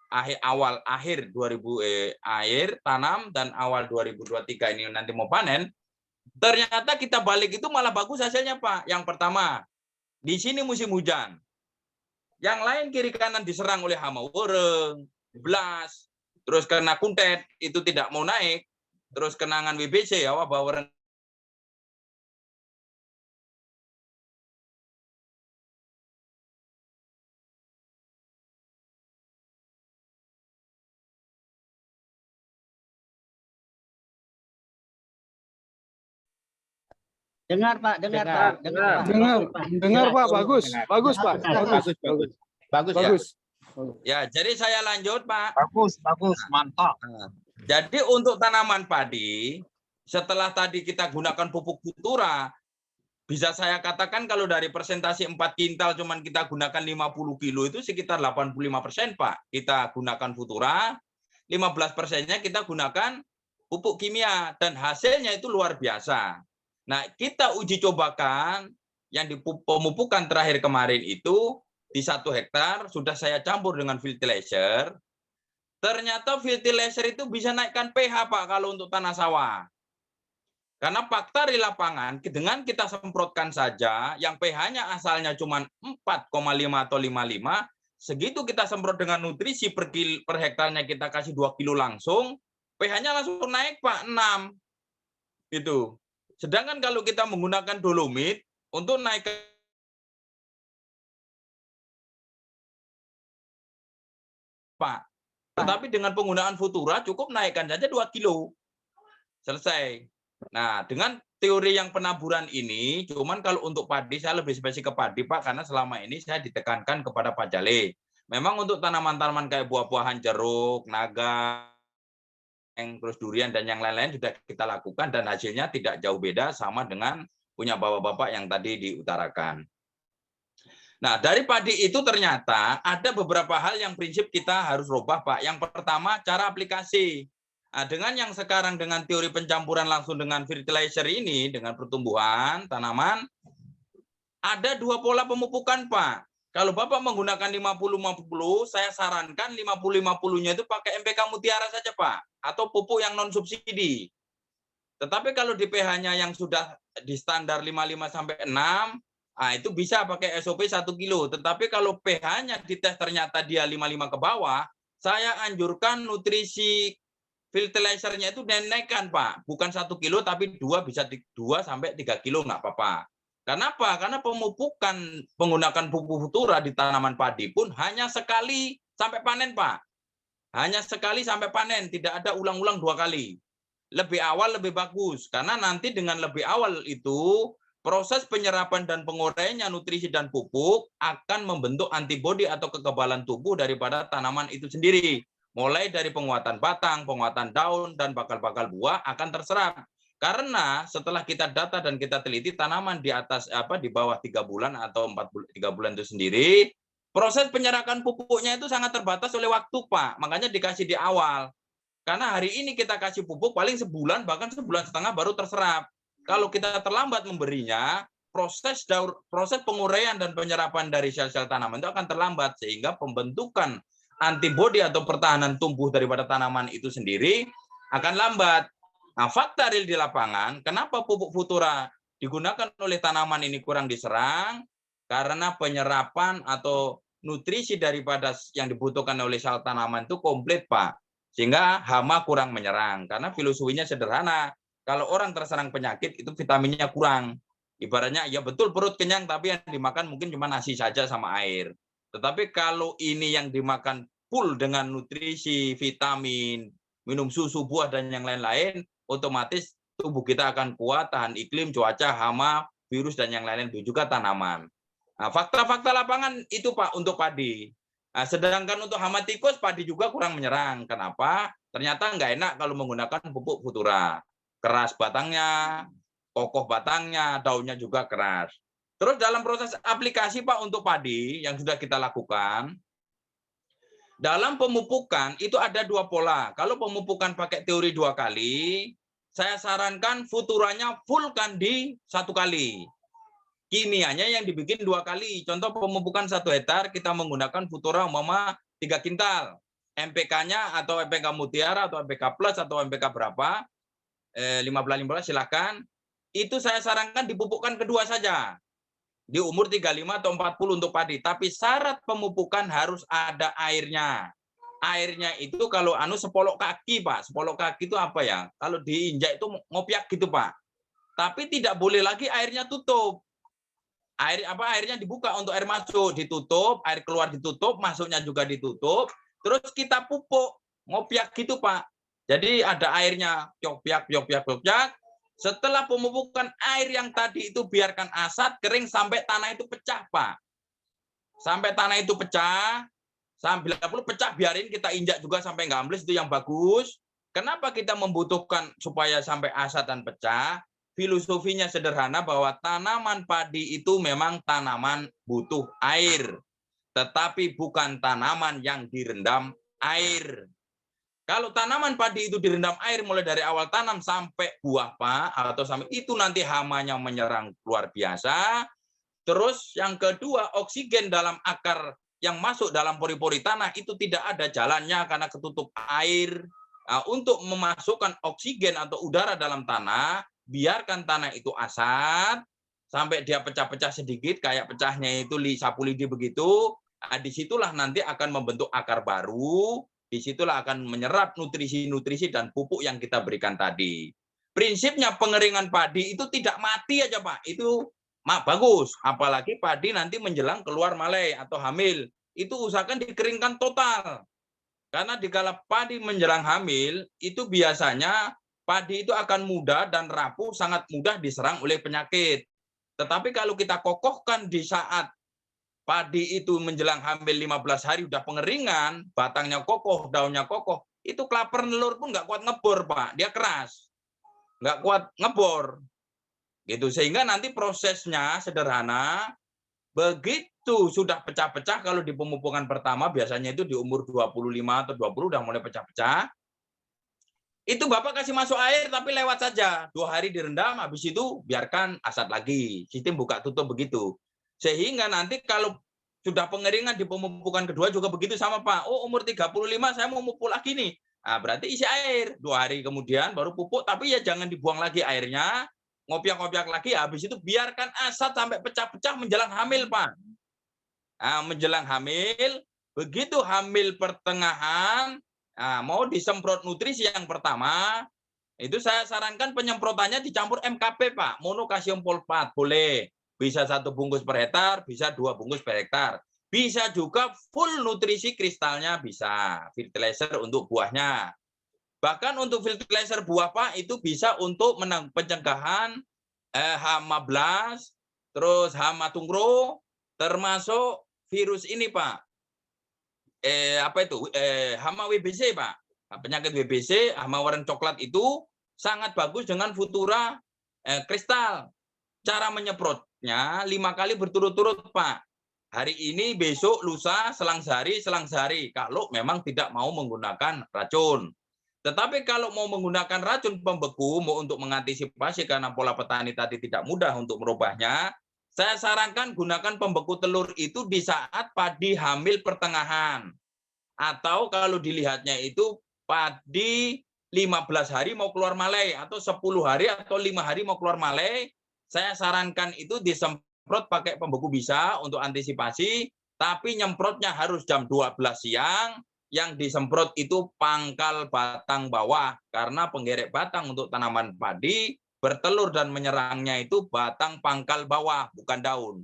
akhir 2000 akhir tanam dan awal 2023 ini nanti mau panen, ternyata kita balik itu malah bagus hasilnya Pak. Yang pertama, di sini musim hujan. Yang lain kiri kanan diserang oleh hama ureng, blas, terus kena kuntet itu tidak mau naik, terus kenangan WBC ya wabah Dengar Pak, dengar Pak, dengar Pak. Dengar Pak, bagus, bagus Pak, bagus. Ya, jadi saya lanjut Pak. Bagus, mantap. Nah, jadi untuk tanaman padi, setelah tadi kita gunakan pupuk Futura, bisa saya katakan kalau dari persentase 4 kintal cuman kita gunakan 50 kilo itu sekitar 85% Pak. Kita gunakan Futura, 15%-nya kita gunakan pupuk kimia dan hasilnya itu luar biasa. Nah, kita uji cobakan yang di pemupukan terakhir kemarin itu di 1 hektar sudah saya campur dengan fertilizer. Ternyata fertilizer itu bisa naikkan pH Pak kalau untuk tanah sawah. Karena fakta di lapangan, dengan kita semprotkan saja, yang pH-nya asalnya cuma 4,5 atau 5,5, segitu kita semprot dengan nutrisi per hektarnya kita kasih 2 kilo langsung, pH-nya langsung naik Pak, 6. Gitu. Sedangkan kalau kita menggunakan dolomit, untuk naik ke Pak. Tetapi dengan penggunaan Futura cukup naikkan saja 2 kilo. Selesai. Nah, dengan teori yang penaburan ini, cuman kalau untuk padi, saya lebih spesifik ke padi, Pak, karena selama ini saya ditekankan kepada pajale. Memang untuk tanaman-tanaman kayak buah-buahan jeruk, naga, terus durian, dan yang lain-lain sudah kita lakukan, dan hasilnya tidak jauh beda sama dengan punya bapak-bapak yang tadi diutarakan. Nah, dari padi itu ternyata ada beberapa hal yang prinsip kita harus rubah, Pak. Yang pertama, cara aplikasi. Nah, dengan yang sekarang dengan teori pencampuran langsung dengan fertilizer ini, dengan pertumbuhan tanaman, ada 2 pola pemupukan, Pak. Kalau Bapak menggunakan 50-50, saya sarankan 50-50-nya itu pakai MPK Mutiara saja, Pak. Atau pupuk yang non-subsidi. Tetapi kalau di pH-nya yang sudah di standar 5,5-6, nah itu bisa pakai SOP 1 kilo. Tetapi kalau pH-nya dites ternyata dia 5,5 ke bawah, saya anjurkan nutrisi fertilizer-nya itu dinaikkan, Pak. Bukan 1 kilo, tapi 2 bisa 2 sampai 3 kilo, nggak apa-apa. Kenapa? Karena pemupukan menggunakan pupuk Futura di tanaman padi pun hanya sekali sampai panen, Pak. Hanya sekali sampai panen, tidak ada ulang-ulang 2 kali. Lebih awal lebih bagus, karena nanti dengan lebih awal itu, proses penyerapan dan penguraiannya nutrisi dan pupuk akan membentuk antibodi atau kekebalan tubuh daripada tanaman itu sendiri. Mulai dari penguatan batang, penguatan daun, dan bakal-bakal buah akan terserap. Karena setelah kita data dan kita teliti tanaman di atas di bawah 3 bulan atau 3 bulan itu sendiri, proses penyerapan pupuknya itu sangat terbatas oleh waktu, Pak. Makanya dikasih di awal. Karena hari ini kita kasih pupuk paling sebulan, bahkan sebulan setengah baru terserap. Kalau kita terlambat memberinya, proses penguraian dan penyerapan dari sel-sel tanaman itu akan terlambat, sehingga pembentukan antibodi atau pertahanan tumbuh daripada tanaman itu sendiri akan lambat. Nah, fakta real di lapangan, kenapa pupuk Futura digunakan oleh tanaman ini kurang diserang? Karena penyerapan atau nutrisi daripada yang dibutuhkan oleh sel tanaman itu komplit, Pak. Sehingga hama kurang menyerang. Karena filosofinya sederhana. Kalau orang terserang penyakit, itu vitaminnya kurang. Ibaratnya, ya betul perut kenyang, tapi yang dimakan mungkin cuma nasi saja sama air. Tetapi kalau ini yang dimakan full dengan nutrisi, vitamin, minum susu, buah, dan yang lain-lain, otomatis tubuh kita akan kuat, tahan iklim, cuaca, hama, virus, dan yang lain-lain, juga tanaman. Nah, fakta-fakta lapangan itu, Pak, untuk padi. Nah, sedangkan untuk hama tikus, padi juga kurang menyerang. Kenapa? Ternyata nggak enak kalau menggunakan pupuk Futura. Keras batangnya, kokoh batangnya, daunnya juga keras. Terus dalam proses aplikasi, Pak, untuk padi yang sudah kita lakukan, dalam pemupukan itu ada 2 pola. Kalau pemupukan pakai teori 2 kali, saya sarankan Futuranya fullkan di 1 kali. Kimianya yang dibikin 2 kali. Contoh pemupukan 1 hektar, kita menggunakan Futura umpama 3 kintal. MPK-nya atau MPK Mutiara atau MPK Plus atau MPK berapa, 15 silakan. Itu saya sarankan dipupukkan kedua saja. Di umur 35 atau 40 untuk padi. Tapi syarat pemupukan harus ada airnya. Airnya itu kalau sepolok kaki, Pak. Sepolok kaki itu apa ya? Kalau diinjak itu ngopiak gitu, Pak. Tapi tidak boleh lagi airnya tutup. Airnya dibuka untuk air masuk, ditutup, air keluar ditutup, masuknya juga ditutup. Terus kita pupuk, ngopiak gitu, Pak. Jadi ada airnya, piok-piak, Setelah pemupukan, air yang tadi itu biarkan asat kering sampai tanah itu pecah, Pak. Sampai tanah itu pecah, sampai 90 pecah, biarin kita injak juga sampai nggak ambles, itu yang bagus. Kenapa kita membutuhkan supaya sampai asat dan pecah? Filosofinya sederhana bahwa tanaman padi itu memang tanaman butuh air, tetapi bukan tanaman yang direndam air. Kalau tanaman padi itu direndam air mulai dari awal tanam sampai buah, Pak, atau sampai itu nanti hamanya menyerang luar biasa. Terus yang kedua, oksigen dalam akar yang masuk dalam pori-pori tanah itu tidak ada jalannya karena ketutup air. Nah, untuk memasukkan oksigen atau udara dalam tanah, biarkan tanah itu asat sampai dia pecah-pecah sedikit, kayak pecahnya itu sapu lidi begitu. Nah, disitulah nanti akan membentuk akar baru. Disitulah akan menyerap nutrisi-nutrisi dan pupuk yang kita berikan tadi. Prinsipnya pengeringan padi itu tidak mati aja, Pak. Itu bagus. Apalagi padi nanti menjelang keluar malai atau hamil. Itu usahakan dikeringkan total. Karena dikala padi menjelang hamil, itu biasanya padi itu akan mudah dan rapuh, sangat mudah diserang oleh penyakit. Tetapi kalau kita kokohkan di saat padi itu menjelang hamil 15 hari udah pengeringan, batangnya kokoh, daunnya kokoh, itu klaper nelur pun nggak kuat ngebor, Pak. Dia keras, nggak kuat ngebor. Gitu. Sehingga nanti prosesnya sederhana, begitu sudah pecah-pecah, kalau di pemupukan pertama biasanya itu di umur 25 atau 20 udah mulai pecah-pecah. Itu Bapak kasih masuk air tapi lewat saja. 2 hari direndam, habis itu biarkan asat lagi. Sistem buka tutup begitu. Sehingga nanti kalau sudah pengeringan di pemupukan kedua juga begitu sama, Pak. Oh, umur 35 saya mau mupuk lagi nih. Nah, berarti isi air. 2 hari kemudian baru pupuk, tapi ya jangan dibuang lagi airnya. Ngopiak-ngopiak lagi, habis itu biarkan asat sampai pecah-pecah menjelang hamil, Pak. Nah, menjelang hamil, begitu hamil pertengahan, nah, mau disemprot nutrisi yang pertama, itu saya sarankan penyemprotannya dicampur MKP, Pak. Monokalsium fosfat boleh. Bisa 1 bungkus per hektar, bisa 2 bungkus per hektar. Bisa juga full nutrisi kristalnya, bisa. Fertilizer untuk buahnya. Bahkan untuk fertilizer buah, Pak, itu bisa untuk pencegahan hama blas, terus hama tungro, termasuk virus ini, Pak. Hama WBC, Pak. Penyakit WBC, hama warna coklat itu sangat bagus dengan Futura kristal. Cara menyemprotnya 5 kali berturut-turut, Pak. Hari ini, besok, lusa, selang sehari, kalau memang tidak mau menggunakan racun. Tetapi kalau mau menggunakan racun pembeku, mau untuk mengantisipasi karena pola petani tadi tidak mudah untuk merubahnya, saya sarankan gunakan pembeku telur itu di saat padi hamil pertengahan. Atau kalau dilihatnya itu padi 15 hari mau keluar malai, atau 10 hari atau 5 hari mau keluar malai, saya sarankan itu disemprot pakai pembeku bisa untuk antisipasi, tapi nyemprotnya harus jam 12 siang, yang disemprot itu pangkal batang bawah, karena penggerek batang untuk tanaman padi bertelur dan menyerangnya itu batang pangkal bawah, bukan daun.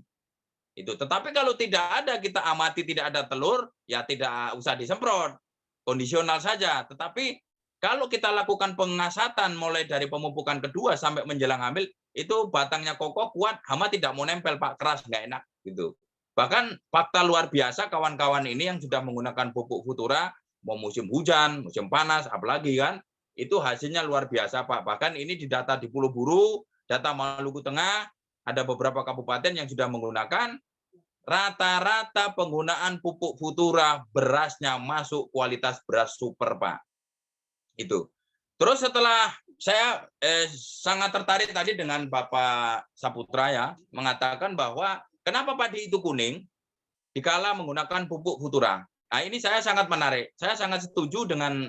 Itu. Tetapi kalau tidak ada, kita amati tidak ada telur, ya tidak usah disemprot, kondisional saja. Tetapi kalau kita lakukan pengasatan mulai dari pemupukan kedua sampai menjelang hamil, itu batangnya kokoh, kuat, hama tidak mau nempel, Pak, keras, nggak enak. Gitu. Bahkan fakta luar biasa kawan-kawan ini yang sudah menggunakan pupuk Futura, mau musim hujan, musim panas, apalagi kan, itu hasilnya luar biasa, Pak. Bahkan ini di data di Pulau Buru, data Maluku Tengah, ada beberapa kabupaten yang sudah menggunakan, rata-rata penggunaan pupuk Futura, berasnya masuk kualitas beras super, Pak. Itu. Terus setelah saya sangat tertarik tadi dengan Bapak Saputra ya, mengatakan bahwa kenapa padi itu kuning dikala menggunakan pupuk Futura. Nah, ini saya sangat menarik. Saya sangat setuju dengan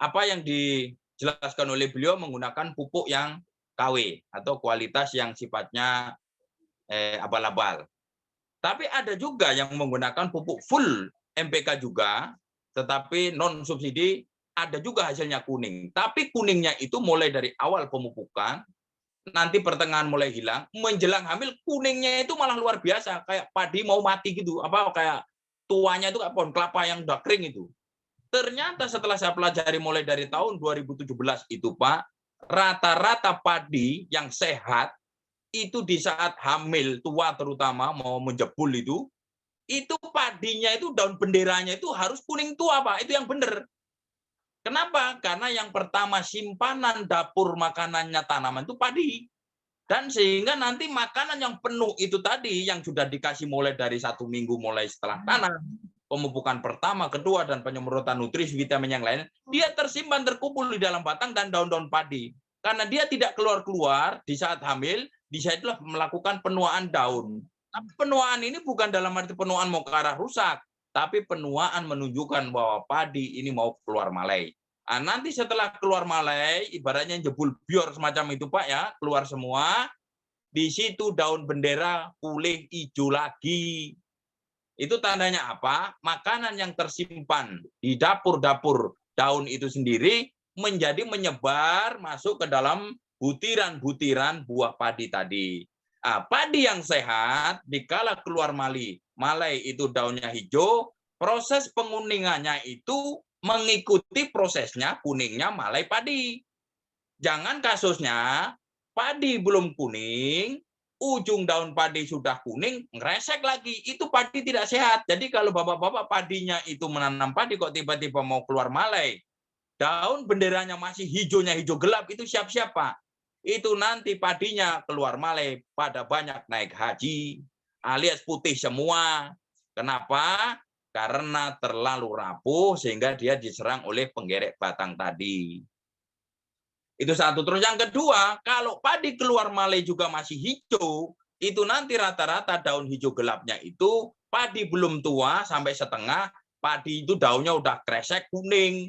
apa yang dijelaskan oleh beliau menggunakan pupuk yang KW atau kualitas yang sifatnya abal-abal. Tapi ada juga yang menggunakan pupuk full MPK juga, tetapi non subsidi, ada juga hasilnya kuning. Tapi kuningnya itu mulai dari awal pemupukan, nanti pertengahan mulai hilang, menjelang hamil kuningnya itu malah luar biasa, kayak padi mau mati gitu, apa kayak tuanya itu kayak pohon kelapa yang udah kering itu. Ternyata setelah saya pelajari mulai dari tahun 2017 itu, Pak, rata-rata padi yang sehat itu di saat hamil tua terutama mau menjebul itu padinya itu daun benderanya itu harus kuning tua, Pak. Itu yang benar. Kenapa? Karena yang pertama simpanan dapur makanannya tanaman itu padi. Dan sehingga nanti makanan yang penuh itu tadi yang sudah dikasih mulai dari 1 minggu mulai setelah tanam, pemupukan pertama, kedua, dan penyemprotan nutrisi vitamin yang lain, dia tersimpan terkumpul di dalam batang dan daun-daun padi. Karena dia tidak keluar-keluar di saat hamil, di saat itulah melakukan penuaan daun. Tapi penuaan ini bukan dalam arti penuaan mau ke arah rusak, tapi penuaan menunjukkan bahwa padi ini mau keluar malai. Nah, nanti setelah keluar malai, ibaratnya jebul bior semacam itu, Pak, ya, keluar semua, di situ daun bendera pulih hijau lagi. Itu tandanya apa? Makanan yang tersimpan di dapur-dapur daun itu sendiri menjadi menyebar masuk ke dalam butiran-butiran buah padi tadi. Nah, padi yang sehat, dikala keluar malai itu daunnya hijau, proses penguningannya itu mengikuti prosesnya kuningnya malai padi. Jangan kasusnya padi belum kuning, ujung daun padi sudah kuning, ngeresek lagi. Itu padi tidak sehat. Jadi kalau bapak-bapak padinya itu menanam padi kok tiba-tiba mau keluar malai, daun benderanya masih hijaunya hijau gelap, itu siap-siap, Pak. Itu nanti padinya keluar malai pada banyak naik haji, alias putih semua. Kenapa? Karena terlalu rapuh sehingga dia diserang oleh penggerek batang tadi. Itu satu. Terus yang kedua, kalau padi keluar malai juga masih hijau, itu nanti rata-rata daun hijau gelapnya itu padi belum tua sampai setengah, padi itu daunnya udah kresek kuning.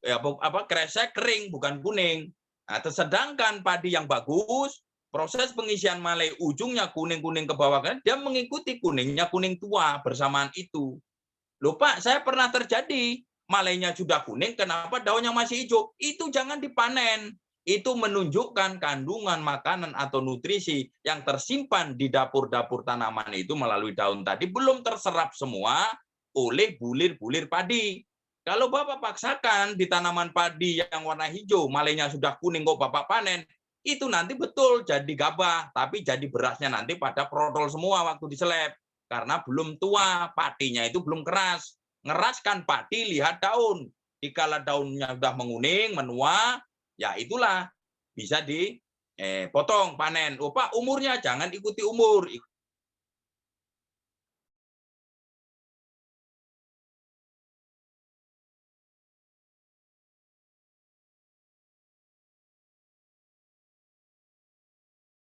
Ya, kresek kering bukan kuning. Nah, sedangkan padi yang bagus, proses pengisian malai ujungnya kuning-kuning ke bawah, kan dia mengikuti kuningnya kuning tua bersamaan itu. Loh, Pak, saya pernah terjadi, malainya sudah kuning, kenapa daunnya masih hijau? Itu jangan dipanen. Itu menunjukkan kandungan makanan atau nutrisi yang tersimpan di dapur-dapur tanaman itu melalui daun tadi belum terserap semua oleh bulir-bulir padi. Kalau Bapak paksakan di tanaman padi yang warna hijau, malainya sudah kuning kok Bapak panen, itu nanti betul jadi gabah, tapi jadi berasnya nanti pada protol semua waktu diseleb. Karena belum tua, padinya itu belum keras. Ngeraskan padi, lihat daun. Dikala daunnya sudah menguning, menua, ya itulah bisa dipotong, panen. Oh, Pak, umurnya jangan ikuti umur.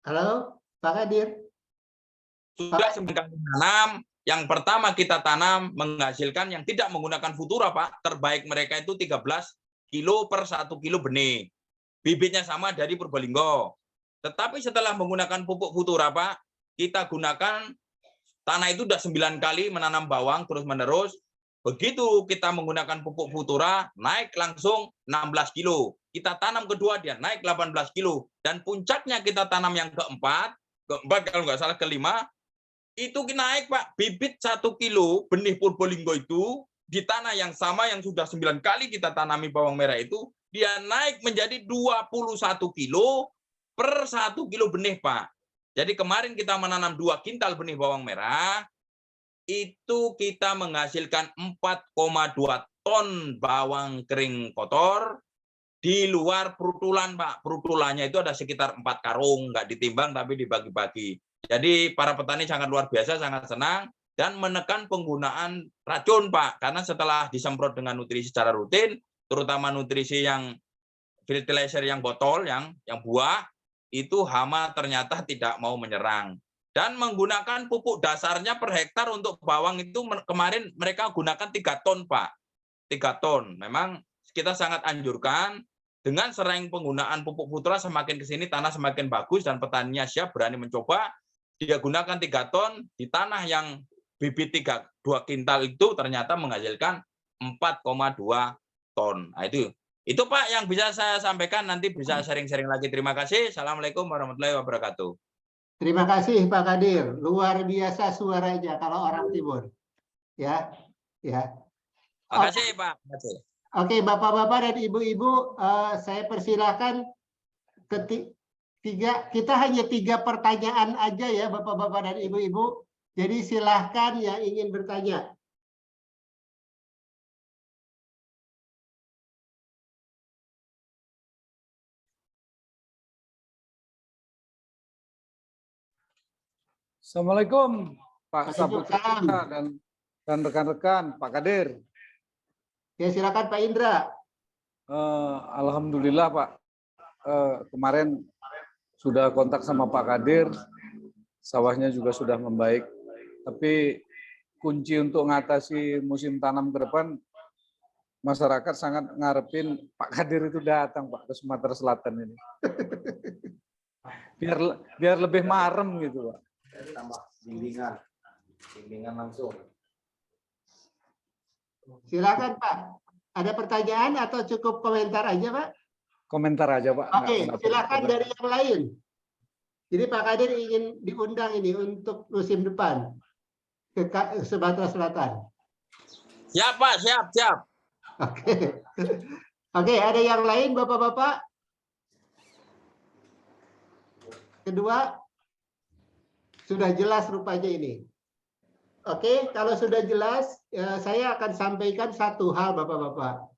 Halo, Pak Kadir. Sudah 9 kali tanam, yang pertama kita tanam menghasilkan yang tidak menggunakan Futura, Pak. Terbaik mereka itu 13 kilo per 1 kilo benih. Bibitnya sama dari Purbalingga. Tetapi setelah menggunakan pupuk Futura, Pak, kita gunakan tanah itu sudah 9 kali menanam bawang terus-menerus. Begitu kita menggunakan pupuk Futura, naik langsung 16 kilo. Kita tanam kedua, dia naik 18 kilo. Dan puncaknya kita tanam yang keempat kalau nggak salah kelima, itu naik, Pak. Bibit 1 kilo benih Purbalingga itu di tanah yang sama yang sudah 9 kali kita tanami bawang merah itu, dia naik menjadi 21 kilo per 1 kilo benih, Pak. Jadi kemarin kita menanam 2 kintal benih bawang merah, itu kita menghasilkan 4,2 ton bawang kering kotor di luar perutulan, Pak. Perutulannya itu ada sekitar 4 karung, nggak ditimbang tapi dibagi-bagi. Jadi para petani sangat luar biasa, sangat senang dan menekan penggunaan racun, Pak. Karena setelah disemprot dengan nutrisi secara rutin, terutama nutrisi yang fertilizer yang botol, yang buah, itu hama ternyata tidak mau menyerang. Dan menggunakan pupuk dasarnya per hektar untuk bawang itu kemarin mereka gunakan 3 ton, Pak. 3 ton. Memang kita sangat anjurkan dengan sering penggunaan pupuk Futura, semakin ke sini tanah semakin bagus dan petaninya siap berani mencoba. Dia gunakan 3 ton di tanah yang bibit 2 kintal itu ternyata menghasilkan 4,2 ton. Nah, itu Pak yang bisa saya sampaikan, nanti bisa sharing-sharing lagi. Terima kasih. Assalamualaikum warahmatullahi wabarakatuh. Terima kasih Pak Kadir. Luar biasa suaranya kalau orang timur. Ya. Terima kasih, Pak. Oke, Bapak-bapak dan Ibu-ibu, saya persilahkan kita hanya 3 pertanyaan aja ya Bapak-bapak dan Ibu-ibu. Jadi silahkan yang ingin bertanya. Assalamualaikum Pak Saputra dan rekan-rekan, Pak Kadir. Ya silakan Pak Indra. Alhamdulillah Pak, kemarin sudah kontak sama Pak Kadir, sawahnya juga sudah membaik. Tapi kunci untuk mengatasi musim tanam ke depan, masyarakat sangat ngarepin Pak Kadir itu datang Pak ke Sumatera Selatan ini. Biar lebih marem gitu Pak. Tambah bimbingan langsung. Silakan Pak. Ada pertanyaan atau cukup komentar aja Pak? Komentar aja Pak. Oke, silakan dari yang lain. Jadi Pak Kadir ingin diundang ini untuk musim depan ke Sumatera Selatan. Siap Pak, siap. Oke. Oke, ada yang lain Bapak-bapak? Kedua, sudah jelas rupanya ini. Oke, kalau sudah jelas, saya akan sampaikan satu hal Bapak-bapak.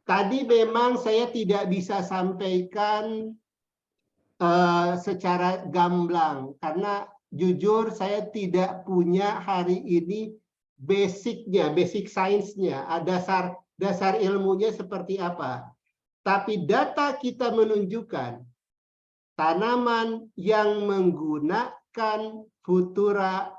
Tadi memang saya tidak bisa sampaikan secara gamblang, karena jujur saya tidak punya hari ini basicnya, basic sainsnya, dasar ilmunya seperti apa. Tapi data kita menunjukkan tanaman yang menggunakan Futura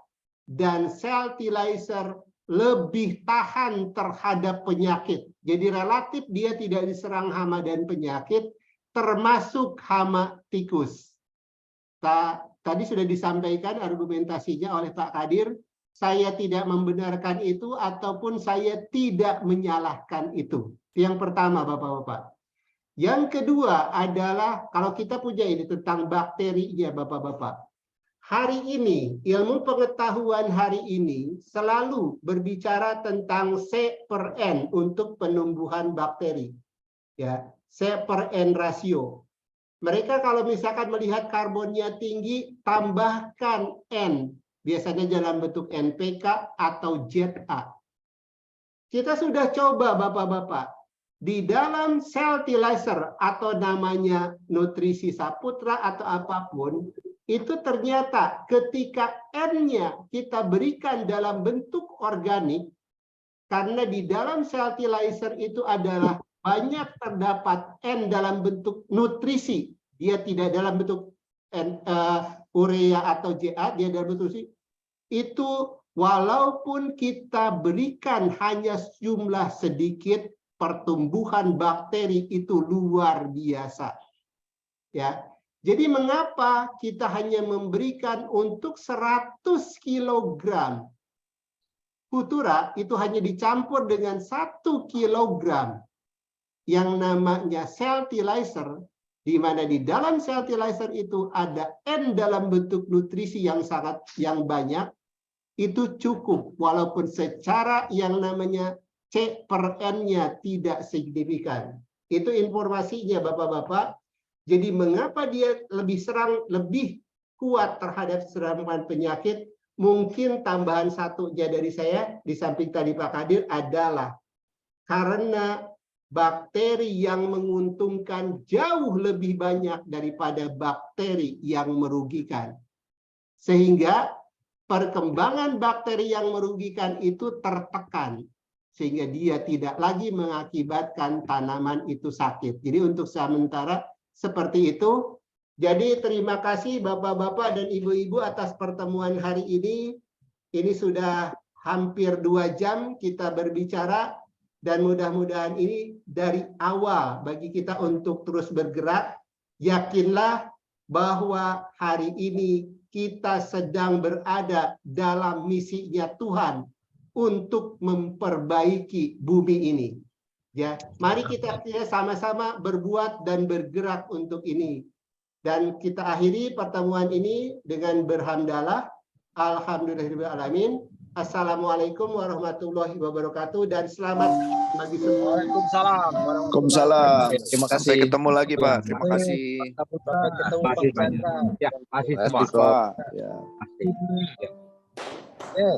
dan Celtilizer lebih tahan terhadap penyakit. Jadi relatif dia tidak diserang hama dan penyakit, termasuk hama tikus. Tadi sudah disampaikan argumentasinya oleh Pak Kadir. Saya tidak membenarkan itu ataupun saya tidak menyalahkan itu. Yang pertama Bapak-bapak. Yang kedua adalah kalau kita punya ini tentang bakterinya Bapak-bapak. Hari ini, ilmu pengetahuan hari ini selalu berbicara tentang C/N untuk penumbuhan bakteri. Ya, C/N rasio. Mereka kalau misalkan melihat karbonnya tinggi, tambahkan N. Biasanya dalam bentuk NPK atau ZA. Kita sudah coba Bapak-bapak. Di dalam Celtilizer atau namanya nutrisi Saputra atau apapun, itu ternyata ketika N-nya kita berikan dalam bentuk organik, karena di dalam Celtilizer itu adalah banyak terdapat N dalam bentuk nutrisi, dia tidak dalam bentuk urea atau JA, dia dalam bentuk nutrisi, itu walaupun kita berikan hanya jumlah sedikit, pertumbuhan bakteri itu luar biasa. Ya. Jadi mengapa kita hanya memberikan untuk 100 kg Futura itu hanya dicampur dengan 1 kg yang namanya Celtilizer, di mana di dalam Celtilizer itu ada N dalam bentuk nutrisi yang banyak, itu cukup walaupun secara yang namanya C/N-nya tidak signifikan. Itu informasinya Bapak-bapak. Jadi mengapa dia lebih kuat terhadap serangan penyakit? Mungkin tambahan satunya dari saya di samping tadi Pak Kadir adalah karena bakteri yang menguntungkan jauh lebih banyak daripada bakteri yang merugikan. Sehingga perkembangan bakteri yang merugikan itu tertekan. Sehingga dia tidak lagi mengakibatkan tanaman itu sakit. Jadi untuk sementara seperti itu. Jadi terima kasih Bapak-bapak dan Ibu-ibu atas pertemuan hari ini. Ini sudah hampir 2 jam kita berbicara. Dan mudah-mudahan ini dari awal bagi kita untuk terus bergerak. Yakinlah bahwa hari ini kita sedang berada dalam misinya Tuhan untuk memperbaiki bumi ini. Ya, mari kita sama-sama berbuat dan bergerak untuk ini. Dan kita akhiri pertemuan ini dengan berhamdalah. Alhamdulillahirabbil alamin. Assalamualaikum warahmatullahi wabarakatuh dan selamat bagi semua. Waalaikumsalam. Waalaikumsalam. Terima kasih. Sampai ketemu lagi, Pak. Terima kasih. Sampai ketemu Pak Chandra. Ya, masih Terima semua. kasih, Pak. Ya. Ya.